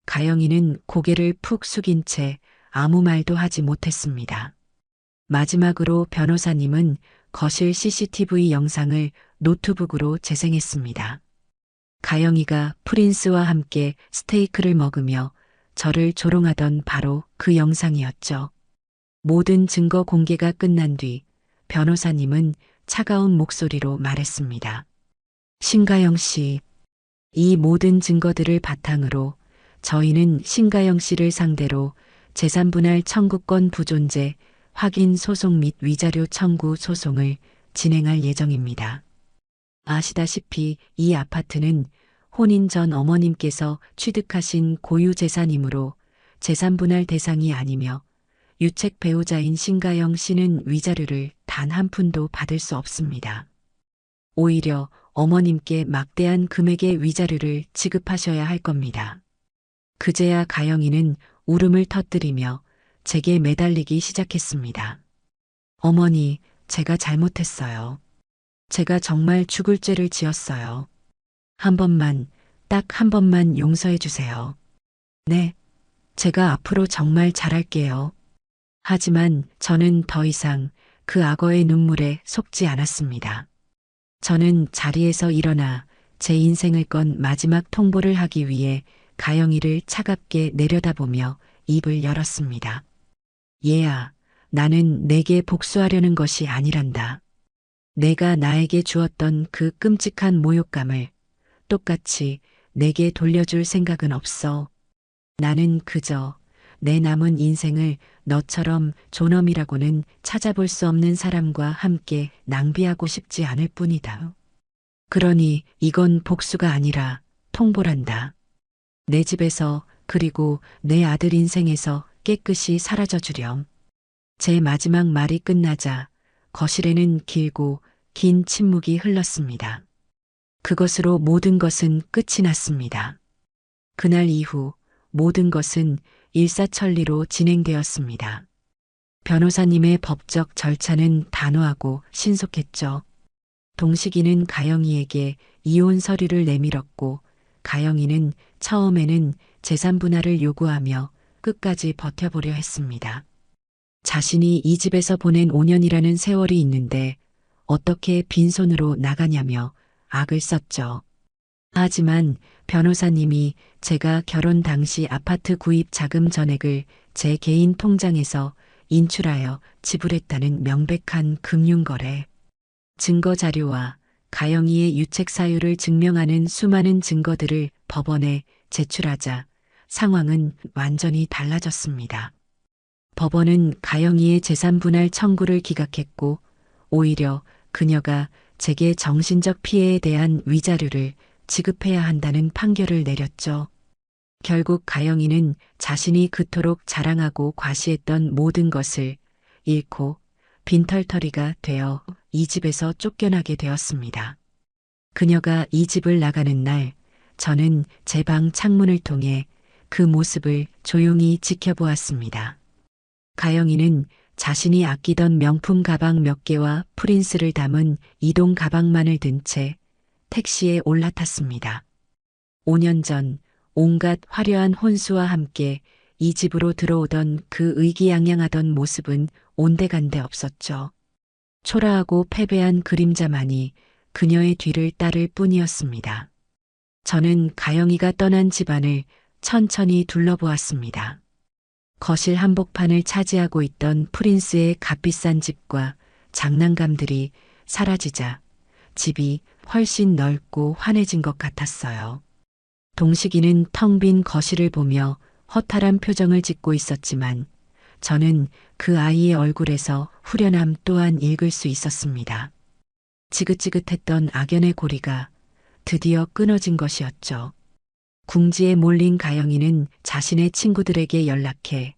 가영이는 고개를 푹 숙인 채 아무 말도 하지 못했습니다. 마지막으로 변호사님은 거실 CCTV 영상을 노트북으로 재생했습니다. 가영이가 프린스와 함께 스테이크를 먹으며 저를 조롱하던 바로 그 영상이었죠. 모든 증거 공개가 끝난 뒤 변호사님은 차가운 목소리로 말했습니다. 신가영 씨, 이 모든 증거들을 바탕으로 저희는 신가영 씨를 상대로 재산분할 청구권 부존재 확인 소송 및 위자료 청구 소송을 진행할 예정입니다. 아시다시피 이 아파트는 혼인 전 어머님께서 취득하신 고유 재산이므로 재산분할 대상이 아니며 유책 배우자인 신가영 씨는 위자료를 단 한 푼도 받을 수 없습니다. 오히려 어머님께 막대한 금액의 위자료를 지급하셔야 할 겁니다. 그제야 가영이는 울음을 터뜨리며 제게 매달리기 시작했습니다. 어머니, 제가 잘못했어요. 제가 정말 죽을 죄를 지었어요. 한 번만, 딱 한 번만 용서해 주세요. 네, 제가 앞으로 정말 잘할게요. 하지만 저는 더 이상 그 악어의 눈물에 속지 않았습니다. 저는 자리에서 일어나 제 인생을 건 마지막 통보를 하기 위해 가영이를 차갑게 내려다보며 입을 열었습니다. 얘야, 나는 내게 복수하려는 것이 아니란다. 내가 나에게 주었던 그 끔찍한 모욕감을 똑같이 내게 돌려줄 생각은 없어. 나는 그저 내 남은 인생을 너처럼 존엄이라고는 찾아볼 수 없는 사람과 함께 낭비하고 싶지 않을 뿐이다. 그러니 이건 복수가 아니라 통보란다. 내 집에서 그리고 내 아들 인생에서 깨끗이 사라져 주렴. 제 마지막 말이 끝나자 거실에는 길고 긴 침묵이 흘렀습니다. 그것으로 모든 것은 끝이 났습니다. 그날 이후 모든 것은 일사천리로 진행되었습니다. 변호사님의 법적 절차는 단호하고 신속했죠. 동식이는 가영이에게 이혼 서류를 내밀었고 가영이는 처음에는 재산 분할을 요구하며 끝까지 버텨보려 했습니다. 자신이 이 집에서 보낸 5년이라는 세월이 있는데 어떻게 빈손으로 나가냐며 악을 썼죠. 하지만 변호사님이 제가 결혼 당시 아파트 구입 자금 전액을 제 개인 통장에서 인출하여 지불했다는 명백한 금융거래, 증거 자료와 가영이의 유책 사유를 증명하는 수많은 증거들을 법원에 제출하자 상황은 완전히 달라졌습니다. 법원은 가영이의 재산 분할 청구를 기각했고 오히려 그녀가 제게 정신적 피해에 대한 위자료를 지급해야 한다는 판결을 내렸죠. 결국 가영이는 자신이 그토록 자랑하고 과시했던 모든 것을 잃고 빈털터리가 되어 이 집에서 쫓겨나게 되었습니다. 그녀가 이 집을 나가는 날 저는 제 방 창문을 통해 그 모습을 조용히 지켜보았습니다. 가영이는 자신이 아끼던 명품 가방 몇 개와 프린스를 담은 이동 가방만을 든 채 택시에 올라탔습니다. 5년 전 온갖 화려한 혼수와 함께 이 집으로 들어오던 그 의기양양하던 모습은 온데간데 없었죠. 초라하고 패배한 그림자만이 그녀의 뒤를 따를 뿐이었습니다. 저는 가영이가 떠난 집안을 천천히 둘러보았습니다. 거실 한복판을 차지하고 있던 프린스의 값비싼 집과 장난감들이 사라지자 집이 훨씬 넓고 환해진 것 같았어요. 동식이는 텅 빈 거실을 보며 허탈한 표정을 짓고 있었지만 저는 그 아이의 얼굴에서 후련함 또한 읽을 수 있었습니다. 지긋지긋했던 악연의 고리가 드디어 끊어진 것이었죠. 궁지에 몰린 가영이는 자신의 친구들에게 연락해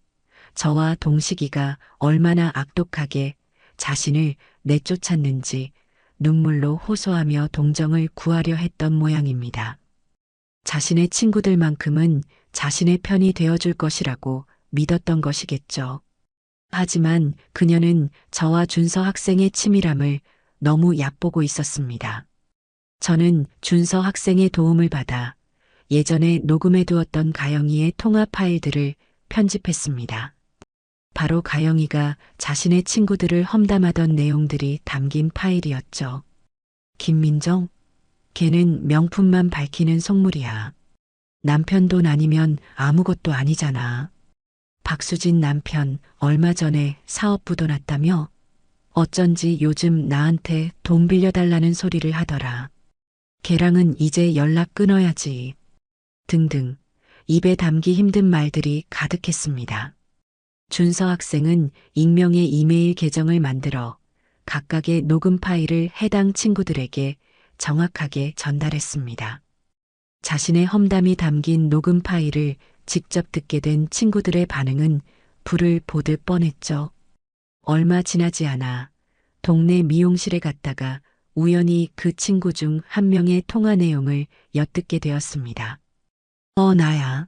저와 동식이가 얼마나 악독하게 자신을 내쫓았는지 눈물로 호소하며 동정을 구하려 했던 모양입니다. 자신의 친구들만큼은 자신의 편이 되어줄 것이라고 믿었던 것이겠죠. 하지만 그녀는 저와 준서 학생의 치밀함을 너무 얕보고 있었습니다. 저는 준서 학생의 도움을 받아 예전에 녹음해두었던 가영이의 통화 파일들을 편집했습니다. 바로 가영이가 자신의 친구들을 험담하던 내용들이 담긴 파일이었죠. 김민정? 걔는 명품만 밝히는 속물이야. 남편 돈 아니면 아무것도 아니잖아. 박수진 남편 얼마 전에 사업부도 났다며? 어쩐지 요즘 나한테 돈 빌려달라는 소리를 하더라. 걔랑은 이제 연락 끊어야지. 등등 입에 담기 힘든 말들이 가득했습니다. 준서 학생은 익명의 이메일 계정을 만들어 각각의 녹음 파일을 해당 친구들에게 정확하게 전달했습니다. 자신의 험담이 담긴 녹음 파일을 직접 듣게 된 친구들의 반응은 불을 보듯 뻔했죠. 얼마 지나지 않아 동네 미용실에 갔다가 우연히 그 친구 중 한 명의 통화 내용을 엿듣게 되었습니다. 나야.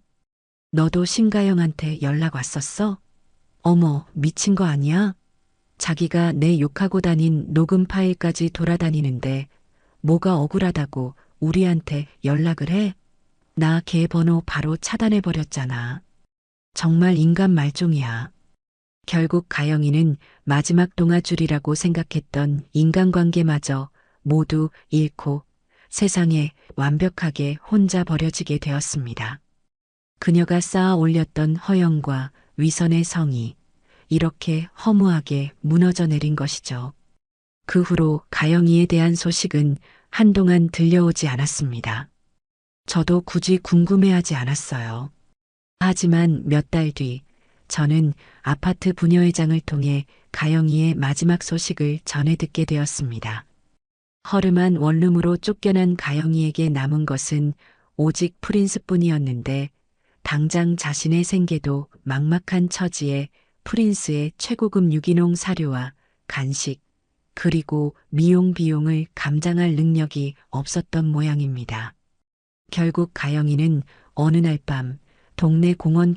너도 신가영한테 연락 왔었어? 어머, 미친 거 아니야? 자기가 내 욕하고 다닌 녹음 파일까지 돌아다니는데 뭐가 억울하다고 우리한테 연락을 해? 나 걔 번호 바로 차단해버렸잖아. 정말 인간 말종이야. 결국 가영이는 마지막 동아줄이라고 생각했던 인간관계마저 모두 잃고 세상에 완벽하게 혼자 버려지게 되었습니다. 그녀가 쌓아 올렸던 허영과 위선의 성이 이렇게 허무하게 무너져 내린 것이죠. 그 후로 가영이에 대한 소식은 한동안 들려오지 않았습니다. 저도 굳이 궁금해하지 않았어요. 하지만 몇 달 뒤 저는 아파트 부녀회장을 통해 가영이의 마지막 소식을 전해 듣게 되었습니다. 허름한 원룸으로 쫓겨난 가영이에게 남은 것은 오직 프린스뿐이었는데 당장 자신의 생계도 막막한 처지에 프린스의 최고급 유기농 사료와 간식 그리고 미용 비용을 감당할 능력이 없었던 모양입니다. 결국 가영이는 어느 날 밤 동네 공원